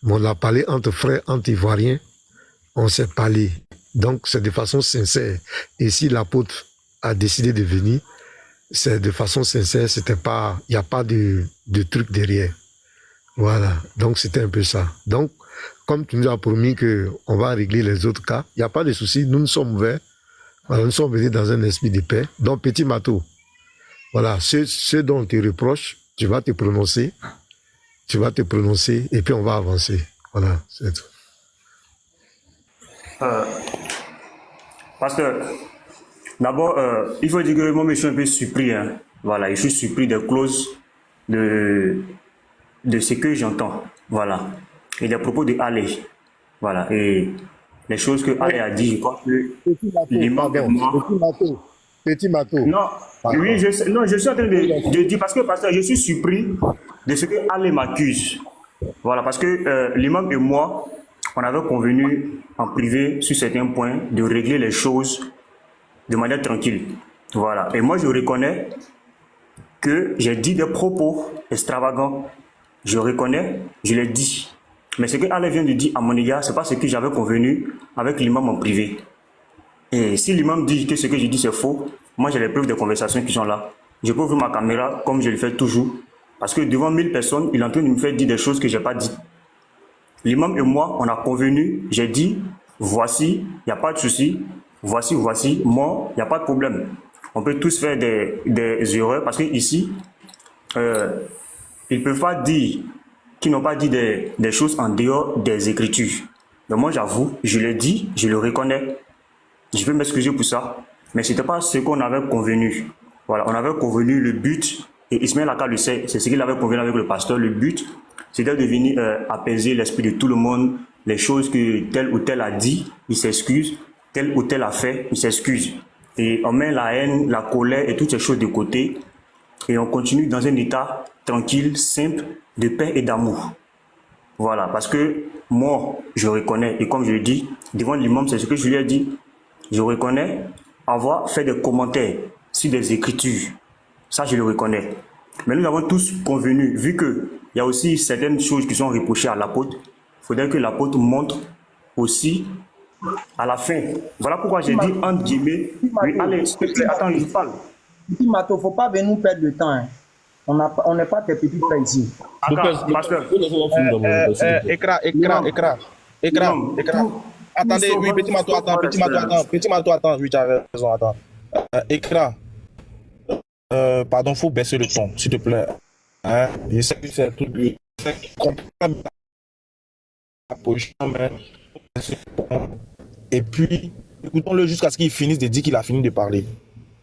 A: mais on a parlé entre frères, entre Ivoiriens, on s'est parlé. Donc c'est de façon sincère. Et si l'apôtre a décidé de venir, c'est de façon sincère, c'était pas, il n'y a pas de truc derrière. Voilà, donc c'était un peu ça. Donc, comme tu nous as promis qu'on va régler les autres cas, il n'y a pas de souci, nous sommes ouverts. Voilà, nous sommes venus dans un esprit de paix. Donc, Petit Mato, voilà, ce dont on te reproche, tu vas te prononcer et puis on va avancer. Voilà, c'est tout.
G: Pasteur, d'abord, il faut dire que moi, je suis un peu surpris. Hein. Voilà, je suis surpris des clauses de ce que j'entends. Voilà. Et des propos de Ale. Voilà. Et les choses que Ale a dit, je crois que l'imam et moi...
A: Petit Mato.
G: Non,
A: pardon.
G: Oui, je suis en train de dire, parce que, pasteur, je suis surpris de ce que Ale m'accuse. Voilà, parce que l'imam et moi, on avait convenu en privé sur certains points de régler les choses de manière tranquille. Voilà. Et moi, je reconnais que j'ai dit des propos extravagants. Je reconnais, je l'ai dit. Mais ce que Ale vient de dire à mon égard, ce n'est pas ce que j'avais convenu avec l'imam en privé. Et si l'imam dit que ce que je dis c'est faux, moi j'ai les preuves des conversations qui sont là. Je peux ouvrir ma caméra comme je le fais toujours. Parce que devant 1000 personnes, il est en train de me faire dire des choses que je n'ai pas dites. L'imam et moi, on a convenu, j'ai dit, voici, il n'y a pas de souci, voici, moi, il n'y a pas de problème. On peut tous faire des erreurs parce que ici, ils ne peuvent pas dire qu'ils n'ont pas dit des choses en dehors des Écritures. Donc moi, j'avoue, je le dis, je le reconnais. Je peux m'excuser pour ça, mais ce n'était pas ce qu'on avait convenu. Voilà, on avait convenu le but, et Ismaël Aka le sait, c'est ce qu'il avait convenu avec le pasteur. Le but, c'était de venir apaiser l'esprit de tout le monde. Les choses que tel ou tel a dit, il s'excuse. Tel ou tel a fait, il s'excuse. Et on met la haine, la colère et toutes ces choses de côté. Et on continue dans un état tranquille, simple, de paix et d'amour. Voilà, parce que moi, je reconnais, et comme je le dis, devant l'imam, c'est ce que je lui ai dit, je reconnais avoir fait des commentaires sur des écritures. Ça, je le reconnais. Mais nous avons tous convenu, vu qu'il y a aussi certaines choses qui sont reprochées à l'apôtre, il faudrait que l'apôtre montre aussi à la fin. Voilà pourquoi j'ai dit, entre guillemets, oui, allez, s'il te plaît, attends, je parle.
E: Petit Mato, il ne faut pas venir nous perdre de temps. Hein. On n'est pas tes petits frères ici.
G: Pasteur.
C: Écran. Attendez, oui, petit Mato, attends, oui, tu as raison, attends. Écran. Pardon, faut baisser le ton, s'il te plaît. Hein? Je sais que c'est un truc, je sais que je comprends la position, mais et puis, écoutons-le jusqu'à ce qu'il finisse de dire qu'il a fini de parler.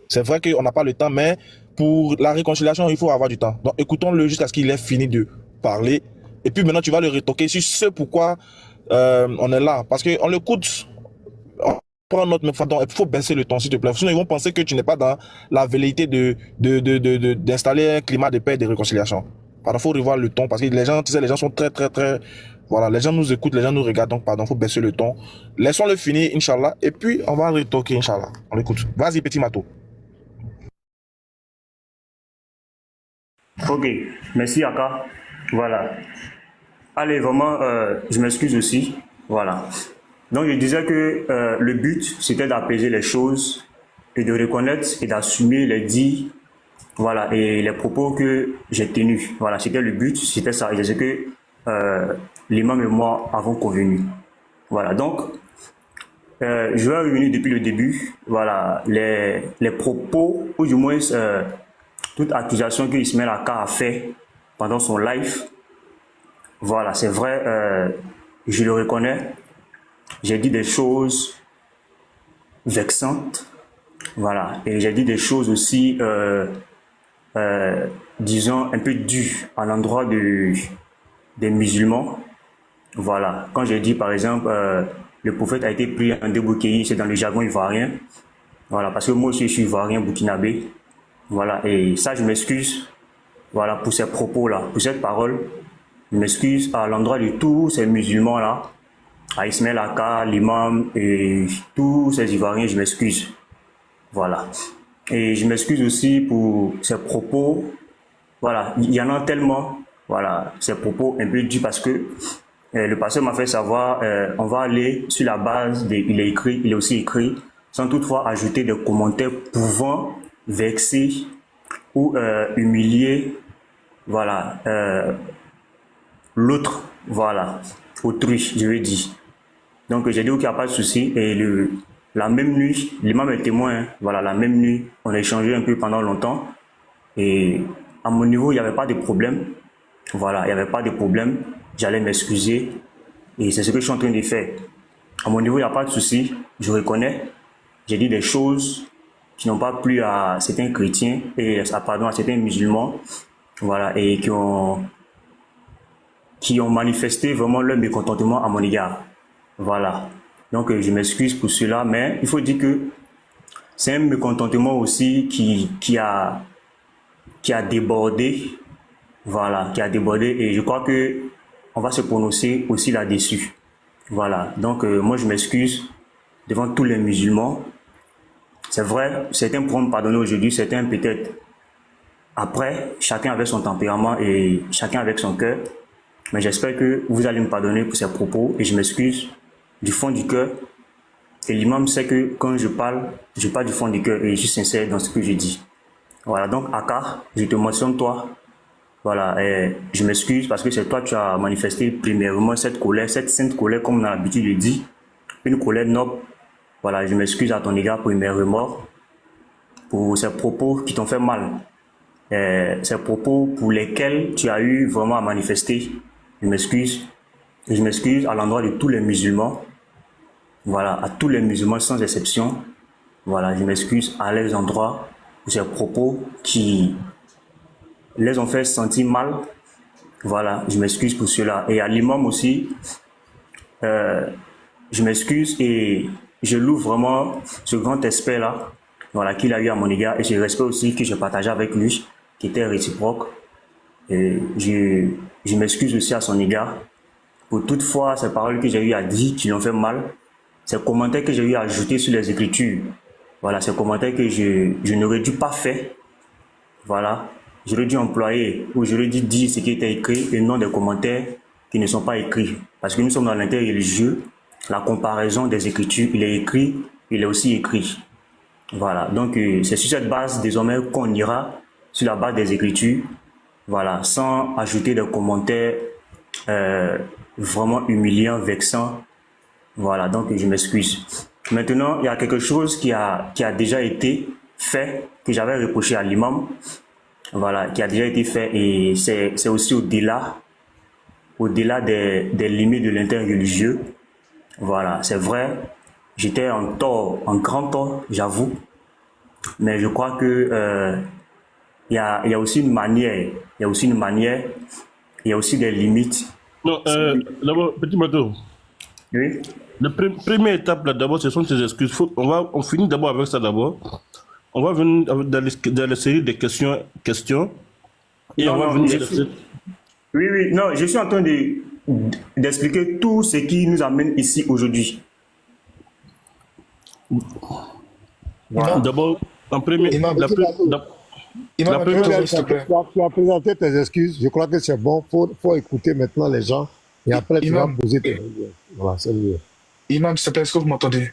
C: C'est vrai qu'on n'a pas le temps, mais pour la réconciliation, il faut avoir du temps. Donc, écoutons-le jusqu'à ce qu'il ait fini de parler. Et puis maintenant, tu vas le retoquer sur ce pourquoi on est là. Parce qu'on l'écoute, on prend notre méthode. Il faut baisser le ton, s'il te plaît. Sinon, ils vont penser que tu n'es pas dans la velléité d'installer un climat de paix et de réconciliation. Pardon, il faut revoir le ton parce que les gens, tu sais, les gens sont très. Voilà, les gens nous écoutent, les gens nous regardent, donc pardon, il faut baisser le ton. Laissons-le finir, Inch'Allah, et puis on va retoquer, Inch'Allah. On l'écoute. Vas-y, petit Mato.
G: Ok, merci Aka. Voilà. Allez, vraiment, je m'excuse aussi. Voilà. Donc, je disais que le but, c'était d'apaiser les choses et de reconnaître et d'assumer les dits, voilà, et les propos que j'ai tenus. Voilà, c'était le but, c'était ça. Et c'est ce que l'imam et moi avons convenu. Voilà, donc, je vais revenir depuis le début. Voilà, les propos, ou du moins, toute accusation que Ismaël Aka a fait pendant son live. Voilà, c'est vrai, je le reconnais. J'ai dit des choses vexantes. Voilà, et j'ai dit des choses aussi, disons, un peu dures à l'endroit des musulmans. Voilà, quand j'ai dit par exemple, le prophète a été pris en débouquet, c'est dans le jargon ivoirien. Voilà, parce que moi aussi je suis ivoirien, burkinabé. Voilà, et ça je m'excuse, voilà, pour ces propos-là, pour cette parole. Je m'excuse à l'endroit de tous ces musulmans-là, à Ismaël Aka, l'imam et tous ces ivoiriens, je m'excuse. Voilà. Et je m'excuse aussi pour ces propos. Voilà, il y en a tellement. Voilà, ces propos un peu durs parce que le pasteur m'a fait savoir, on va aller sur la base il est aussi écrit, sans toutefois ajouter des commentaires pouvant vexer ou humilier, voilà, l'autre, voilà, autrui, je veux dire. Donc j'ai dit qu'il n'y a pas de souci et la même nuit, l'imam est témoin, hein, voilà, la même nuit, on a échangé un peu pendant longtemps et à mon niveau, il n'y avait pas de problème. Voilà, il n'y avait pas de problème. J'allais m'excuser et c'est ce que je suis en train de faire. À mon niveau, il n'y a pas de souci, je reconnais. J'ai dit des choses qui n'ont pas plu à certains chrétiens et à certains musulmans, voilà, et qui ont manifesté vraiment leur mécontentement à mon égard. Voilà. Donc je m'excuse pour cela, mais il faut dire que c'est un mécontentement aussi qui a débordé. Voilà, qui a débordé et je crois que on va se prononcer aussi là-dessus. Voilà. Donc moi je m'excuse devant tous les musulmans. C'est vrai, certains pourront me pardonner aujourd'hui, certains peut-être après, chacun avec son tempérament et chacun avec son cœur. Mais j'espère que vous allez me pardonner pour ces propos et je m'excuse du fond du cœur. Et l'imam sait que quand je parle du fond du cœur et je suis sincère dans ce que je dis. Voilà, donc Aka, je te mentionne toi. Voilà, et je m'excuse parce que c'est toi qui as manifesté premièrement cette colère, cette sainte colère comme on a l'habitude de dire. Une colère noble. Voilà, je m'excuse à ton égard pour mes remords, pour ces propos qui t'ont fait mal. Ces propos pour lesquels tu as eu vraiment à manifester. Je m'excuse. Et je m'excuse à l'endroit de tous les musulmans. Voilà, à tous les musulmans sans exception. Voilà, je m'excuse à les endroits pour ces propos qui les ont fait sentir mal. Voilà, je m'excuse pour cela. Et à l'imam aussi, je m'excuse et je loue vraiment ce grand respect-là, voilà, qu'il a eu à mon égard et ce respect aussi que je partageais avec lui, qui était réciproque. Et je m'excuse aussi à son égard pour toutefois ces paroles que j'ai eu à dire qui l'ont fait mal, ces commentaires que j'ai eu à ajouter sur les Écritures. Voilà, ces commentaires que je n'aurais dû pas faire. Voilà, j'aurais dû employer ou j'aurais dû dire ce qui était écrit et non des commentaires qui ne sont pas écrits. Parce que nous sommes dans l'interreligieux, la comparaison des Écritures, il est écrit, il est aussi écrit. Voilà, donc c'est sur cette base désormais qu'on ira sur la base des Écritures, voilà, sans ajouter des commentaires vraiment humiliants, vexants. Voilà, donc je m'excuse. Maintenant, il y a quelque chose qui a déjà été fait, que j'avais reproché à l'imam, voilà, qui a déjà été fait et c'est aussi au-delà des limites de l'interreligieux. Voilà, c'est vrai, j'étais en tort, en grand tort, j'avoue, mais je crois que il y a aussi une manière, il y a aussi des limites.
F: Non, d'abord, petit bateau.
G: Oui.
F: La première étape, là, d'abord, ce sont tes excuses. On finit d'abord avec ça d'abord. On va venir dans la série des questions et on va venir...
G: Oui, non, je suis en train d'expliquer tout ce qui nous amène ici aujourd'hui.
F: Voilà. D'abord, en premier...
A: Tu as présenté tes excuses. Je crois que c'est bon. Faut écouter maintenant les gens. Et après, tu vas poser tes questions. Voilà, c'est mieux.
B: Imam, s'il te plaît, est-ce que vous m'entendez?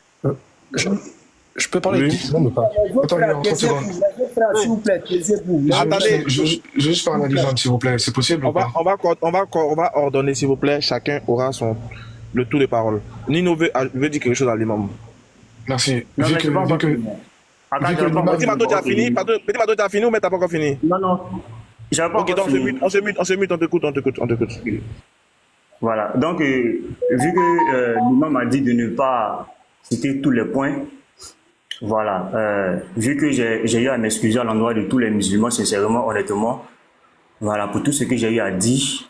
D: Je peux parler directement ou pas?
B: Attendez, en 30 secondes.
E: S'il vous plaît, taisez-vous.
C: Attendez,
B: Je juste parler à l'imam, s'il vous plaît. C'est possible ou pas?
C: on va ordonner, s'il vous plaît. Chacun aura le tour de parole. Nino veut dire quelque chose à l'imam.
B: Merci.
G: Non,
B: Vu
G: mais
B: que
G: c'est pas encore fini. Attends,
B: vu que
G: j'avais pas
C: Petit Mato, tu as fini? Petit Mato, tu as fini ou mais tu n'as pas encore fini?
G: Non, j'avais pas
C: Ok,
G: encore
C: donc
G: fini.
C: on se mute, on t'écoute.
G: Voilà, donc vu que l'imam a dit de ne pas citer tous les points, voilà, vu que j'ai eu à m'excuser à l'endroit de tous les musulmans, sincèrement, honnêtement, voilà, pour tout ce que j'ai eu à dire,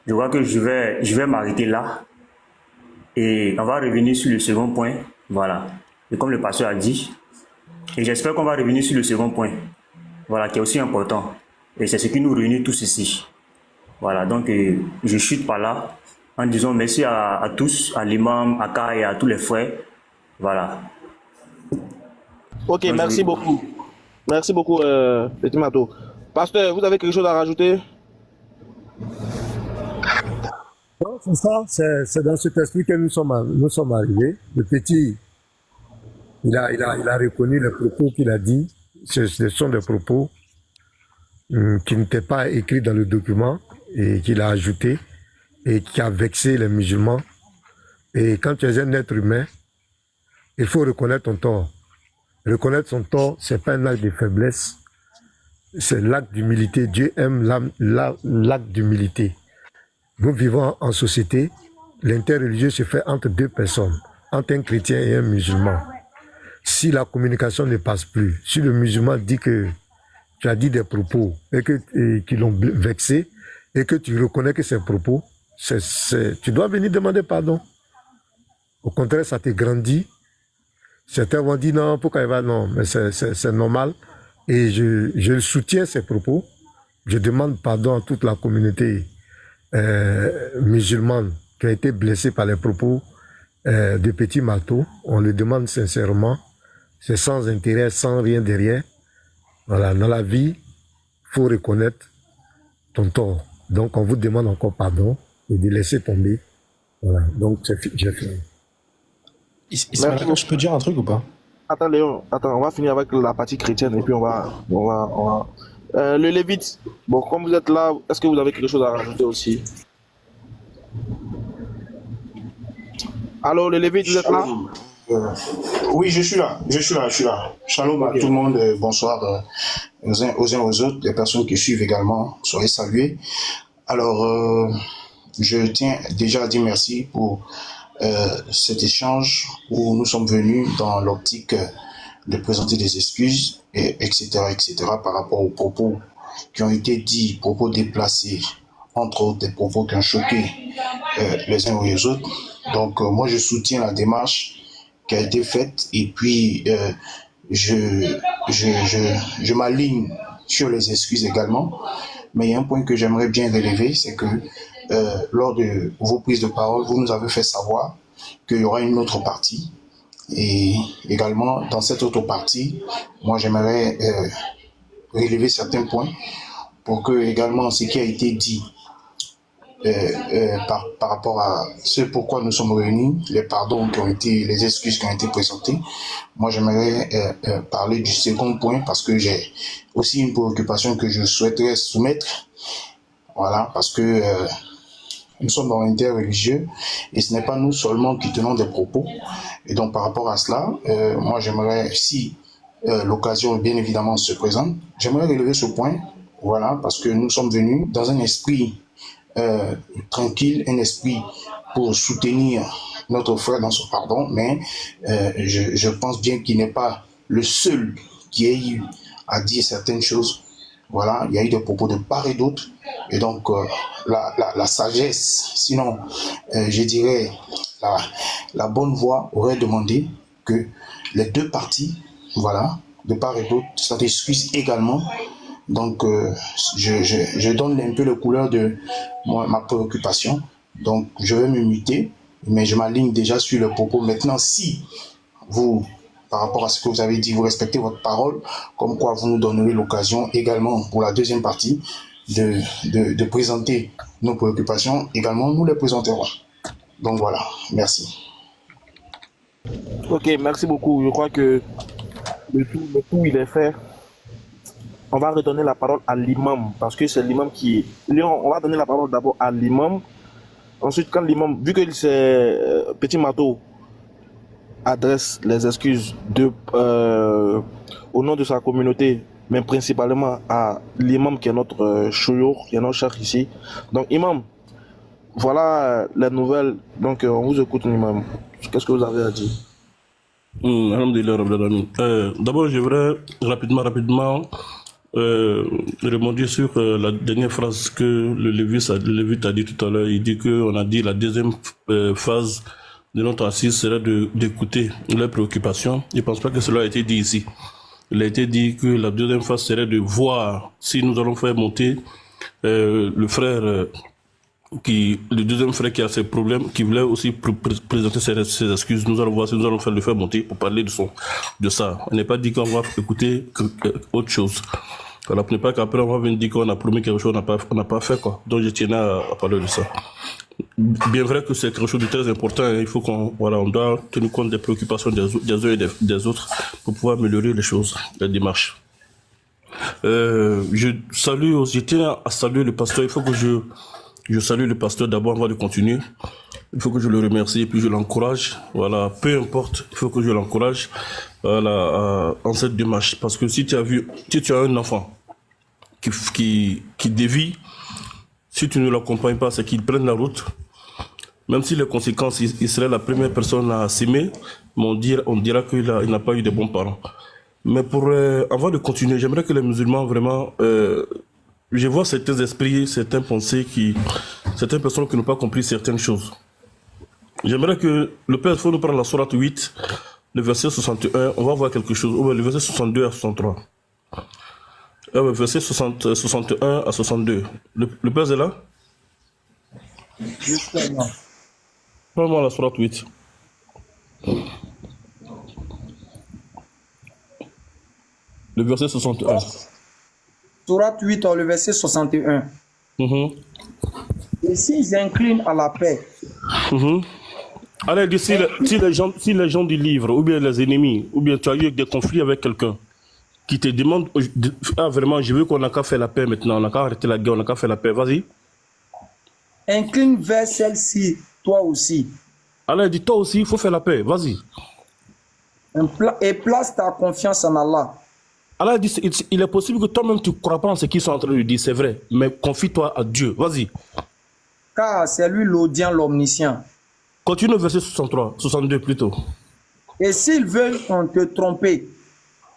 G: je crois que je vais m'arrêter là et on va revenir sur le second point, voilà, et comme le pasteur a dit, et j'espère qu'on va revenir sur le second point, voilà, qui est aussi important, et c'est ce qui nous réunit tous ici. Voilà, donc je chute par là en disant merci à tous, à l'imam, à Ka et à tous les frères. Voilà.
C: Ok, merci beaucoup. Merci beaucoup, Petit Mato. Pasteur, vous avez quelque chose à rajouter?
A: Non, c'est ça, c'est dans cet esprit que nous sommes arrivés. Le petit, il a reconnu les propos qu'il a dit. Ce sont des propos qui n'étaient pas écrits dans le document et qu'il a ajouté et qui a vexé les musulmans. Et quand tu es un être humain, il faut reconnaître ton tort. Reconnaître son tort, c'est pas un acte de faiblesse, c'est l'acte d'humilité. Dieu aime l'acte d'humilité. Nous vivons en société, l'interreligieux se fait entre deux personnes, entre un chrétien et un musulman. Si la communication ne passe plus, si le musulman dit que tu as dit des propos et qui l'ont vexé, et que tu reconnais que ces propos, tu dois venir demander pardon. Au contraire, ça te grandit. Certains vont dire non, pourquoi il va non, mais c'est normal. Et je soutiens ces propos. Je demande pardon à toute la communauté musulmane qui a été blessée par les propos de Petit Mato. On le demande sincèrement. C'est sans intérêt, sans rien derrière. Voilà, dans la vie, il faut reconnaître ton tort. Donc, on vous demande encore pardon et de laisser tomber. Voilà, donc j'ai fini.
D: Ismaël, je peux dire un truc ou pas?
C: Attends, Léon, on va finir avec la partie chrétienne et puis on va... le Lévite, bon, comme vous êtes là, est-ce que vous avez quelque chose à rajouter aussi? Allô, le Lévite, vous êtes là?
H: Euh, oui, je suis là, je suis là, je suis là. Shalom à tout le monde, bonsoir aux uns aux autres, les personnes qui suivent également, soyez salués. Alors, je tiens déjà à dire merci pour cet échange où nous sommes venus dans l'optique de présenter des excuses, etc., par rapport aux propos qui ont été dits, propos déplacés, entre autres des propos qui ont choqué les uns ou les autres. Donc, moi, je soutiens la démarche qui a été faite et puis je m'aligne sur les excuses également. Mais il y a un point que j'aimerais bien relever, c'est que lors de vos prises de parole, vous nous avez fait savoir qu'il y aura une autre partie. Et également, dans cette autre partie, moi j'aimerais relever certains points pour que également ce qui a été dit par rapport à ce pourquoi nous sommes réunis, les pardons qui ont été, les excuses qui ont été présentées. Moi, j'aimerais parler du second point parce que j'ai aussi une préoccupation que je souhaiterais soumettre. Voilà, parce que nous sommes dans l'interreligieux et ce n'est pas nous seulement qui tenons des propos. Et donc, par rapport à cela, moi, j'aimerais, si l'occasion bien évidemment se présente, j'aimerais relever ce point. Voilà, parce que nous sommes venus dans un esprit tranquille, un esprit pour soutenir notre frère dans son pardon, mais je pense bien qu'il n'est pas le seul qui ait eu à dire certaines choses. Voilà, il y a eu des propos de part et d'autre, et donc la sagesse, sinon je dirais la bonne voie aurait demandé que les deux parties, voilà, de part et d'autre, s'excusent également. Donc, je donne un peu le couleur de ma préoccupation. Donc, je vais me muter, mais je m'aligne déjà sur le propos. Maintenant, si vous, par rapport à ce que vous avez dit, vous respectez votre parole, comme quoi vous nous donnerez l'occasion également pour la deuxième partie de présenter nos préoccupations, également nous les présenterons. Donc voilà, merci.
C: Ok, merci beaucoup. Je crois que le tout il est fait. On va redonner la parole à l'imam, parce que c'est l'imam qui... Léon, on va donner la parole d'abord à l'imam. Ensuite, quand l'imam, vu que c'est Petit Mato adresse les excuses au nom de sa communauté, mais principalement à l'imam qui est notre chouyour, qui est notre cheikh ici. Donc, imam, voilà les nouvelles. Donc, on vous écoute, imam. Qu'est-ce que vous avez à dire?
F: Alhamdulillah, Rabbil Alamin. D'abord, je voudrais rapidement rebondir sur la dernière phrase que le Lévite a dit tout à l'heure. Il dit qu'on a dit la deuxième phase de notre assise serait d'écouter leurs préoccupations. Je ne pense pas que cela a été dit ici. Il a été dit que la deuxième phase serait de voir si nous allons faire monter le frère le deuxième frère qui a ses problèmes, qui voulait aussi présenter ses excuses. Nous allons voir si nous allons le faire monter pour parler de ça. On n'est pas dit qu'on va écouter autre chose. Voilà, ce n'est pas qu'après on va venir dire qu'on a promis quelque chose, on n'a pas fait quoi. Donc je tiens à parler de ça. Bien vrai que c'est quelque chose de très important, hein. Il faut on doit tenir compte des préoccupations des uns et des autres pour pouvoir améliorer les choses, les démarches. Je tiens à saluer le pasteur. Il faut que je salue le pasteur d'abord avant de continuer. Il faut que je le remercie et puis je l'encourage. Voilà, peu importe, il faut que je l'encourage en cette démarche. Parce que si tu as un enfant qui dévie, si tu ne l'accompagnes pas, c'est qu'il prenne la route. Même si les conséquences, il serait la première personne à s'aimer, mais on dira qu'il n'a pas eu de bons parents. Mais avant de continuer, j'aimerais que les musulmans vraiment... je vois certains esprits, certaines pensées, certaines personnes qui n'ont pas compris certaines choses. J'aimerais que le Père, il faut nous prendre la sourate 8, le verset 61, on va voir quelque chose, le verset 62 à 63. Le verset 61 à 62. Le Père est là?
E: Justement.
F: Prends-moi la sourate 8. Le verset 61.
E: Sourate 8, le verset 61. Et s'ils inclinent à la paix.
F: Allez, si les gens du livre, ou bien les ennemis, ou bien tu as eu des conflits avec quelqu'un, qui te demande, vraiment, je veux qu'on n'a qu'à faire la paix maintenant, on n'a qu'à arrêter la guerre, on n'a qu'à faire la paix, vas-y.
E: Incline vers celle-ci, toi aussi.
F: Allez, dis toi aussi, il faut faire la paix, vas-y.
E: Et place ta confiance en Allah.
F: Allah dit, il est possible que toi-même tu ne crois pas en ce qu'ils sont en train de dire, c'est vrai, mais confie-toi à Dieu. Vas-y.
E: Car c'est lui l'audient, l'omniscient.
F: Continue au verset 63, 62 plutôt.
E: Et s'ils veulent te tromper,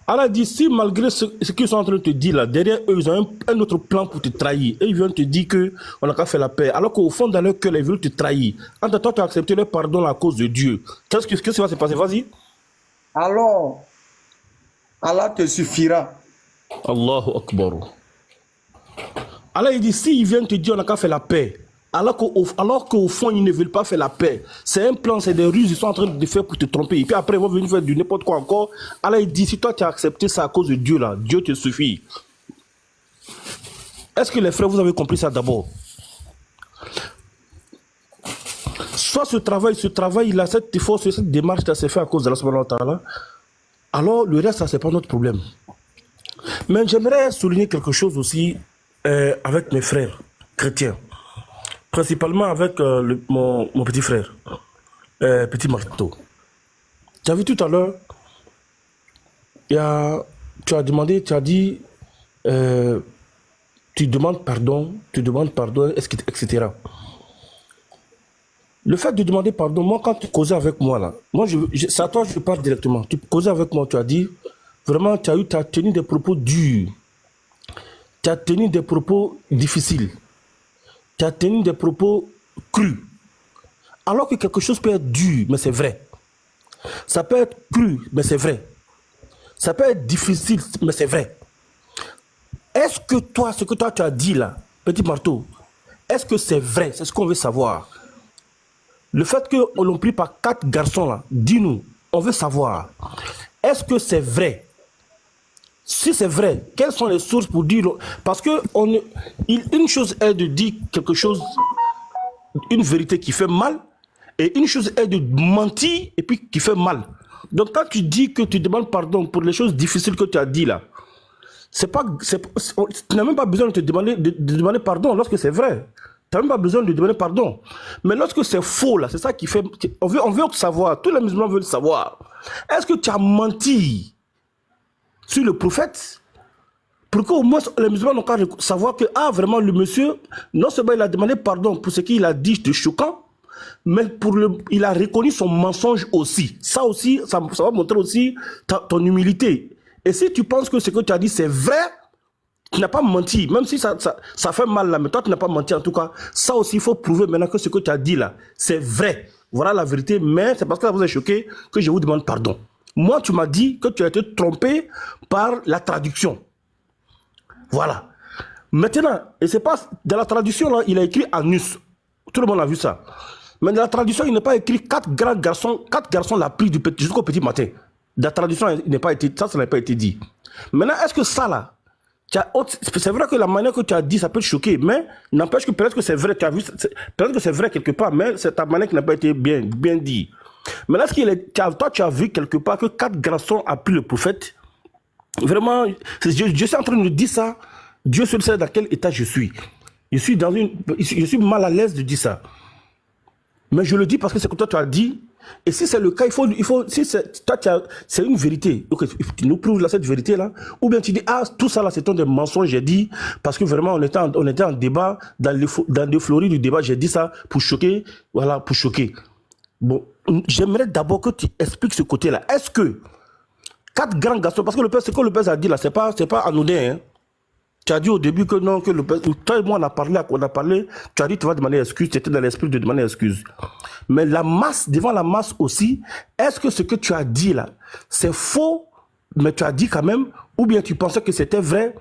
F: Allah dit, si malgré ce qu'ils sont en train de te dire là, derrière eux, ils ont un autre plan pour te trahir. Et ils viennent te dire qu'on n'a qu'à faire la paix. Alors qu'au fond, dans leur cœur, ils veulent te trahir. Entre toi, tu as accepté leur pardon à cause de Dieu. Qu'est-ce qui va se passer? Vas-y.
E: alors Allah te suffira.
F: Allahu Akbar. Allah il dit, s'ils viennent te dire on n'a qu'à faire la paix, alors qu'au fond, ils ne veulent pas faire la paix. C'est un plan, c'est des ruses, ils sont en train de faire pour te tromper. Et puis après, ils vont venir faire du n'importe quoi encore. Allah il dit, si toi tu as accepté ça à cause de Dieu là, Dieu te suffit. Est-ce que les frères, vous avez compris ça d'abord? Soit ce travail là, cette force, cette démarche là, s'est fait à cause de la subhanahu wa ta'ala. Alors le reste, ça c'est pas notre problème. Mais j'aimerais souligner quelque chose aussi avec mes frères chrétiens. Principalement avec mon petit frère, petit Marto. Tu as vu tout à l'heure, tu as dit, tu demandes pardon, etc. Le fait de demander pardon, moi quand tu causais avec moi là, c'est à toi je parle directement. Tu causais avec moi, tu as dit, vraiment tu as tenu des propos durs, tu as tenu des propos difficiles. Tu as tenu des propos crus. Alors que quelque chose peut être dur, mais c'est vrai. Ça peut être cru, mais c'est vrai. Ça peut être difficile, mais c'est vrai. Est-ce que toi, ce que toi tu as dit là, petit marteau, est-ce que c'est vrai? C'est ce qu'on veut savoir. Le fait qu'on l'on pris par 4 garçons là, dis-nous, on veut savoir. Est-ce que c'est vrai? Si c'est vrai, quelles sont les sources pour dire... Parce que une chose est de dire quelque chose, une vérité qui fait mal, et une chose est de mentir et puis qui fait mal. Donc quand tu dis que tu demandes pardon pour les choses difficiles que tu as dit là, tu n'as même pas besoin de demander pardon lorsque c'est vrai. Tu n'as même pas besoin de demander pardon. Mais lorsque c'est faux là, c'est ça qui fait... On veut savoir, tous les musulmans veulent savoir. Est-ce que tu as menti sur le prophète, pour qu'au moins les musulmans n'ont qu'à savoir que, vraiment, le monsieur, non seulement il a demandé pardon pour ce qu'il a dit de choquant, mais il a reconnu son mensonge aussi. Ça aussi, ça va montrer aussi ton humilité. Et si tu penses que ce que tu as dit c'est vrai, tu n'as pas menti, même si ça fait mal là, mais toi tu n'as pas menti en tout cas. Ça aussi, il faut prouver maintenant que ce que tu as dit là, c'est vrai. Voilà la vérité, mais c'est parce que ça vous a choqué que je vous demande pardon. Moi, tu m'as dit que tu as été trompé par la traduction. Voilà. Maintenant, et c'est pas dans la traduction là, il a écrit Anus. Tout le monde a vu ça. Mais dans la traduction, il n'a pas écrit 4 garçons la pris jusqu'au petit matin. Dans la traduction, ça n'a pas été dit. Maintenant, est-ce que ça là, c'est vrai que la manière que tu as dit, ça peut te choquer, mais n'empêche que peut-être que c'est vrai, peut-être que c'est vrai quelque part, mais c'est ta manière qui n'a pas été bien dit. Mais toi, tu as vu quelque part que 4 garçons ont pris le prophète. Vraiment, je suis en train de dire ça. Dieu seul sait dans quel état je suis. Je suis mal à l'aise de dire ça. Mais je le dis parce que c'est que toi, tu as dit. Et si c'est le cas, c'est une vérité. Donc, tu nous prouves là, cette vérité-là. Ou bien tu dis, tout ça là, c'est des mensonges, j'ai dit. Parce que vraiment, on était en débat, dans le fleuris du débat, j'ai dit ça pour choquer. Voilà, pour choquer. Bon, j'aimerais d'abord que tu expliques ce côté-là. Est-ce que 4 grands garçons, parce que ce que le père a dit là, c'est pas anodin. Hein? Tu as dit au début que non, que le père, toi et moi on a parlé, tu as dit tu vas demander excuse, tu étais dans l'esprit de demander excuse. Mais devant la masse aussi, est-ce que ce que tu as dit là, c'est faux, mais tu as dit quand même, ou bien tu pensais que c'était vrai?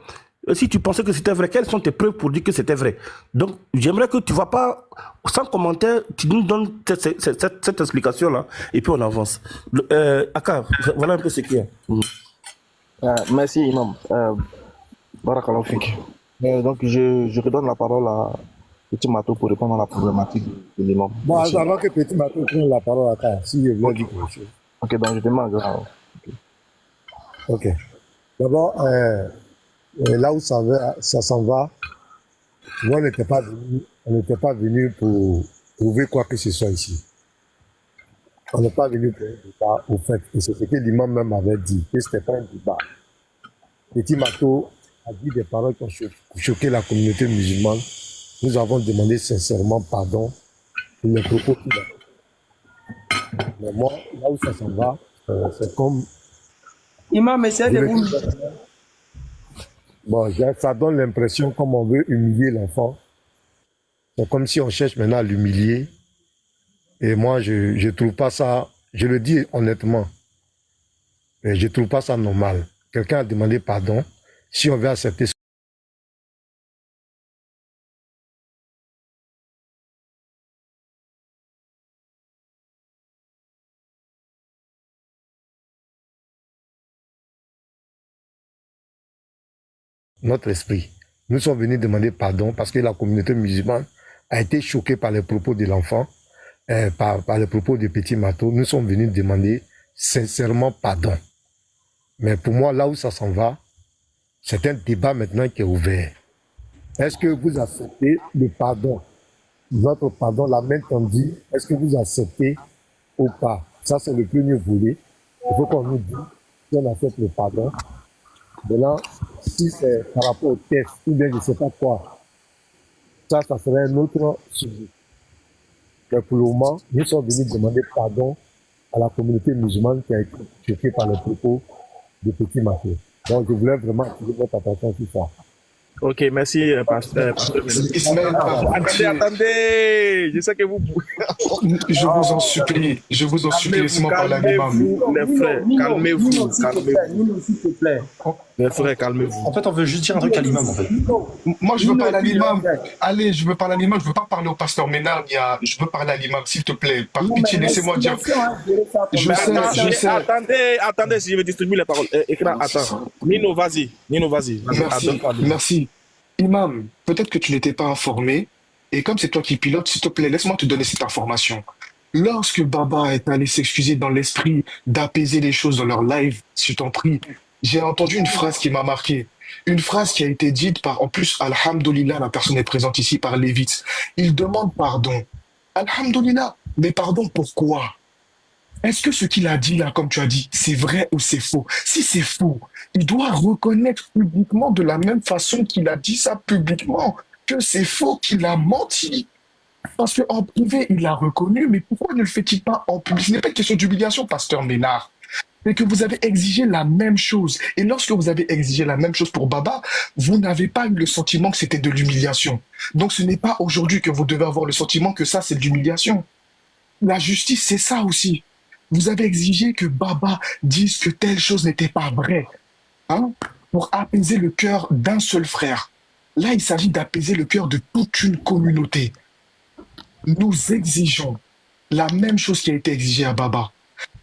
F: Si tu pensais que c'était vrai, quelles sont tes preuves pour dire que c'était vrai? Donc, j'aimerais que tu ne vas pas, sans commentaire, tu nous donnes cette explication-là, et puis on avance. Akar, voilà un peu ce qu'il y a.
C: Merci, Imam. Barakallahu fik. Donc, je redonne la parole à Petit Mato pour répondre à la problématique de l'imam.
A: Bon, avant que Petit Mato prenne la parole, Akar, si je veux dire quelque chose.
C: Ok, donc je demande.
A: Ok. D'abord, là où ça s'en va, moi, on n'était pas venu pour prouver quoi que ce soit ici. On n'est pas venu pour un débat, au fait. Et c'est ce que l'imam même avait dit, que ce n'était pas un débat. Petit Mato a dit des paroles qui ont choqué la communauté musulmane. Nous avons demandé sincèrement pardon pour les propos qu'il a. Mais moi, là où ça s'en va, c'est comme...
E: Imam, essayez de vous...
A: Bon, ça donne l'impression comme on veut humilier l'enfant. C'est comme si on cherche maintenant à l'humilier. Et moi, je ne trouve pas ça, je le dis honnêtement, je ne trouve pas ça normal. Quelqu'un a demandé pardon. Si on veut accepter notre esprit, nous sommes venus demander pardon parce que la communauté musulmane a été choquée par les propos de l'enfant, par les propos de Petit Mato. Nous sommes venus demander sincèrement pardon. Mais pour moi, là où ça s'en va, c'est un débat maintenant qui est ouvert. Est-ce que vous acceptez le pardon, notre pardon, la main tendue, est-ce que vous acceptez ou pas? Ça, c'est le premier volet. Il faut qu'on nous dise si on accepte le pardon. Maintenant, si c'est par rapport au test, ou bien je ne sais pas quoi, ça serait un autre sujet. Mais pour le moment, nous sommes venus demander pardon à la communauté musulmane qui a été choquée par les propos de Petit Mato. Donc, je voulais vraiment attirer votre attention sur ça.
C: Ok, merci, pasteur.
B: Ismaël,
C: Attendez, je sais que vous...
B: je vous en supplie, laissez-moi parler à l'imam.
C: Les frères, calmez-vous,
E: Nino, s'il te plaît.
C: Les frères, calmez-vous.
D: En fait, on veut juste dire un truc à l'imam, en fait.
B: Moi, je veux parler à l'imam. Allez, je veux parler à l'imam. Je veux pas parler au pasteur Ménard. Je veux parler à l'imam, s'il te plaît. Par pitié, laissez-moi dire. Je sais.
C: Attendez, si je vais distribuer les paroles. Écran, attends. Nino, vas-y.
B: Merci. Imam, peut-être que tu n'étais pas informé. Et comme c'est toi qui pilote, s'il te plaît, laisse-moi te donner cette information. Lorsque Baba est allé s'excuser dans l'esprit d'apaiser les choses dans leur live, je t'en prie, j'ai entendu une phrase qui m'a marqué. Une phrase qui a été dite par, en plus, Alhamdulillah, la personne est présente ici par Lévite. Il demande pardon. Alhamdulillah, mais pardon pourquoi? Est-ce que ce qu'il a dit là, comme tu as dit, c'est vrai ou c'est faux? Si c'est faux, il doit reconnaître publiquement de la même façon qu'il a dit ça publiquement, que c'est faux, qu'il a menti. Parce qu'en privé, il a reconnu, mais pourquoi ne le fait-il pas en public? Ce n'est pas une question d'humiliation, pasteur Ménard. Mais que vous avez exigé la même chose. Et lorsque vous avez exigé la même chose pour Baba, vous n'avez pas eu le sentiment que c'était de l'humiliation. Donc ce n'est pas aujourd'hui que vous devez avoir le sentiment que ça, c'est de l'humiliation. La justice, c'est ça aussi. Vous avez exigé que Baba dise que telle chose n'était pas vraie, hein, pour apaiser le cœur d'un seul frère. Là, il s'agit d'apaiser le cœur de toute une communauté. Nous exigeons la même chose qui a été exigée à Baba,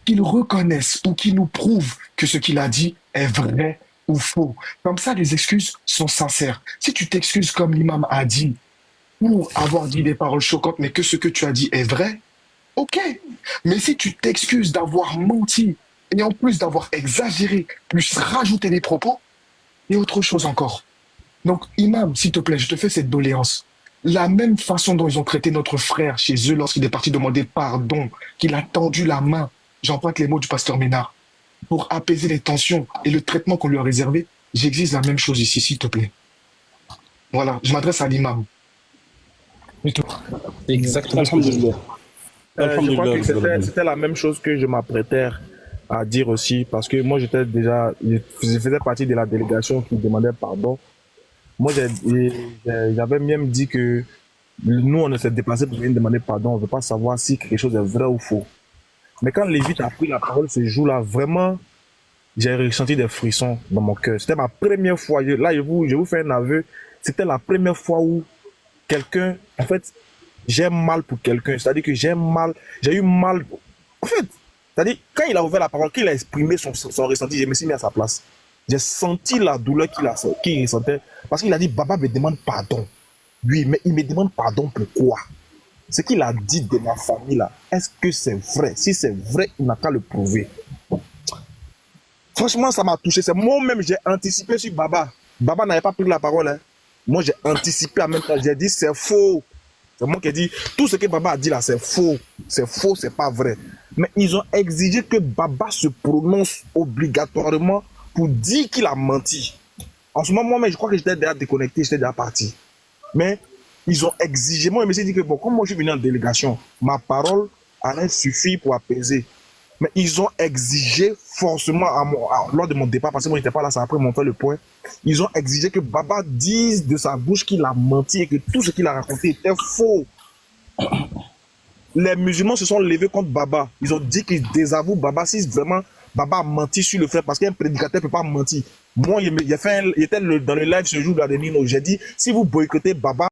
B: qu'il reconnaisse ou qu'il nous prouve que ce qu'il a dit est vrai ou faux. Comme ça, les excuses sont sincères. Si tu t'excuses comme l'imam a dit, pour avoir dit des paroles choquantes, mais que ce que tu as dit est vrai, ok. Mais si tu t'excuses d'avoir menti, et en plus d'avoir exagéré, plus rajouter des propos, et autre chose encore. Donc, imam, s'il te plaît, je te fais cette doléance. La même façon dont ils ont traité notre frère chez eux lorsqu'il est parti demander pardon, qu'il a tendu la main, j'emprunte les mots du pasteur Ménard, pour apaiser les tensions et le traitement qu'on lui a réservé, j'exige la même chose ici, s'il te plaît. Voilà, je m'adresse à l'imam.
D: Exactement.
C: Je crois que c'était la même chose que je m'apprêtais à dire aussi, parce que moi, je faisais partie de la délégation qui demandait pardon. Moi, j'avais même dit que nous, on s'est déplacés pour venir demander pardon. On ne veut pas savoir si quelque chose est vrai ou faux. Mais quand Lévite a pris la parole ce jour-là, vraiment, j'ai ressenti des frissons dans mon cœur. C'était ma première fois. Là, je vous fais un aveu. C'était la première fois où quelqu'un, en fait, j'ai mal pour quelqu'un. C'est-à-dire que j'ai eu mal. En fait, c'est-à-dire, quand il a ouvert la parole, qu'il a exprimé son ressenti, je me suis mis à sa place. J'ai senti la douleur qu'il ressentait. Parce qu'il a dit, Baba me demande pardon. Lui, mais il me demande pardon pourquoi? Ce qu'il a dit de ma famille là, est-ce que c'est vrai? Si c'est vrai, il n'a qu'à le prouver. Franchement, ça m'a touché. C'est moi-même, j'ai anticipé sur Baba. Baba n'avait pas pris la parole. Hein. Moi, j'ai anticipé en même temps. J'ai dit, c'est faux. C'est moi qui ai dit, tout ce que Baba a dit là, c'est faux. C'est faux, c'est pas vrai. Mais ils ont exigé que Baba se prononce obligatoirement pour dire qu'il a menti. En ce moment, je crois que j'étais déjà déconnecté, j'étais déjà parti. Mais ils ont exigé, moi, je me suis dit que bon, comme moi je suis venu en délégation, ma parole allait suffire pour apaiser. Mais ils ont exigé forcément, lors de mon départ, parce que moi je n'étais pas là, ça a après monté le point, ils ont exigé que Baba dise de sa bouche qu'il a menti et que tout ce qu'il a raconté était faux. Les musulmans se sont levés contre Baba. Ils ont dit qu'ils désavouent Baba si vraiment Baba a menti sur le fait, parce qu'un prédicateur ne peut pas mentir. Moi, il était dans le live ce jour-là de Nino, j'ai dit, si vous boycottez Baba,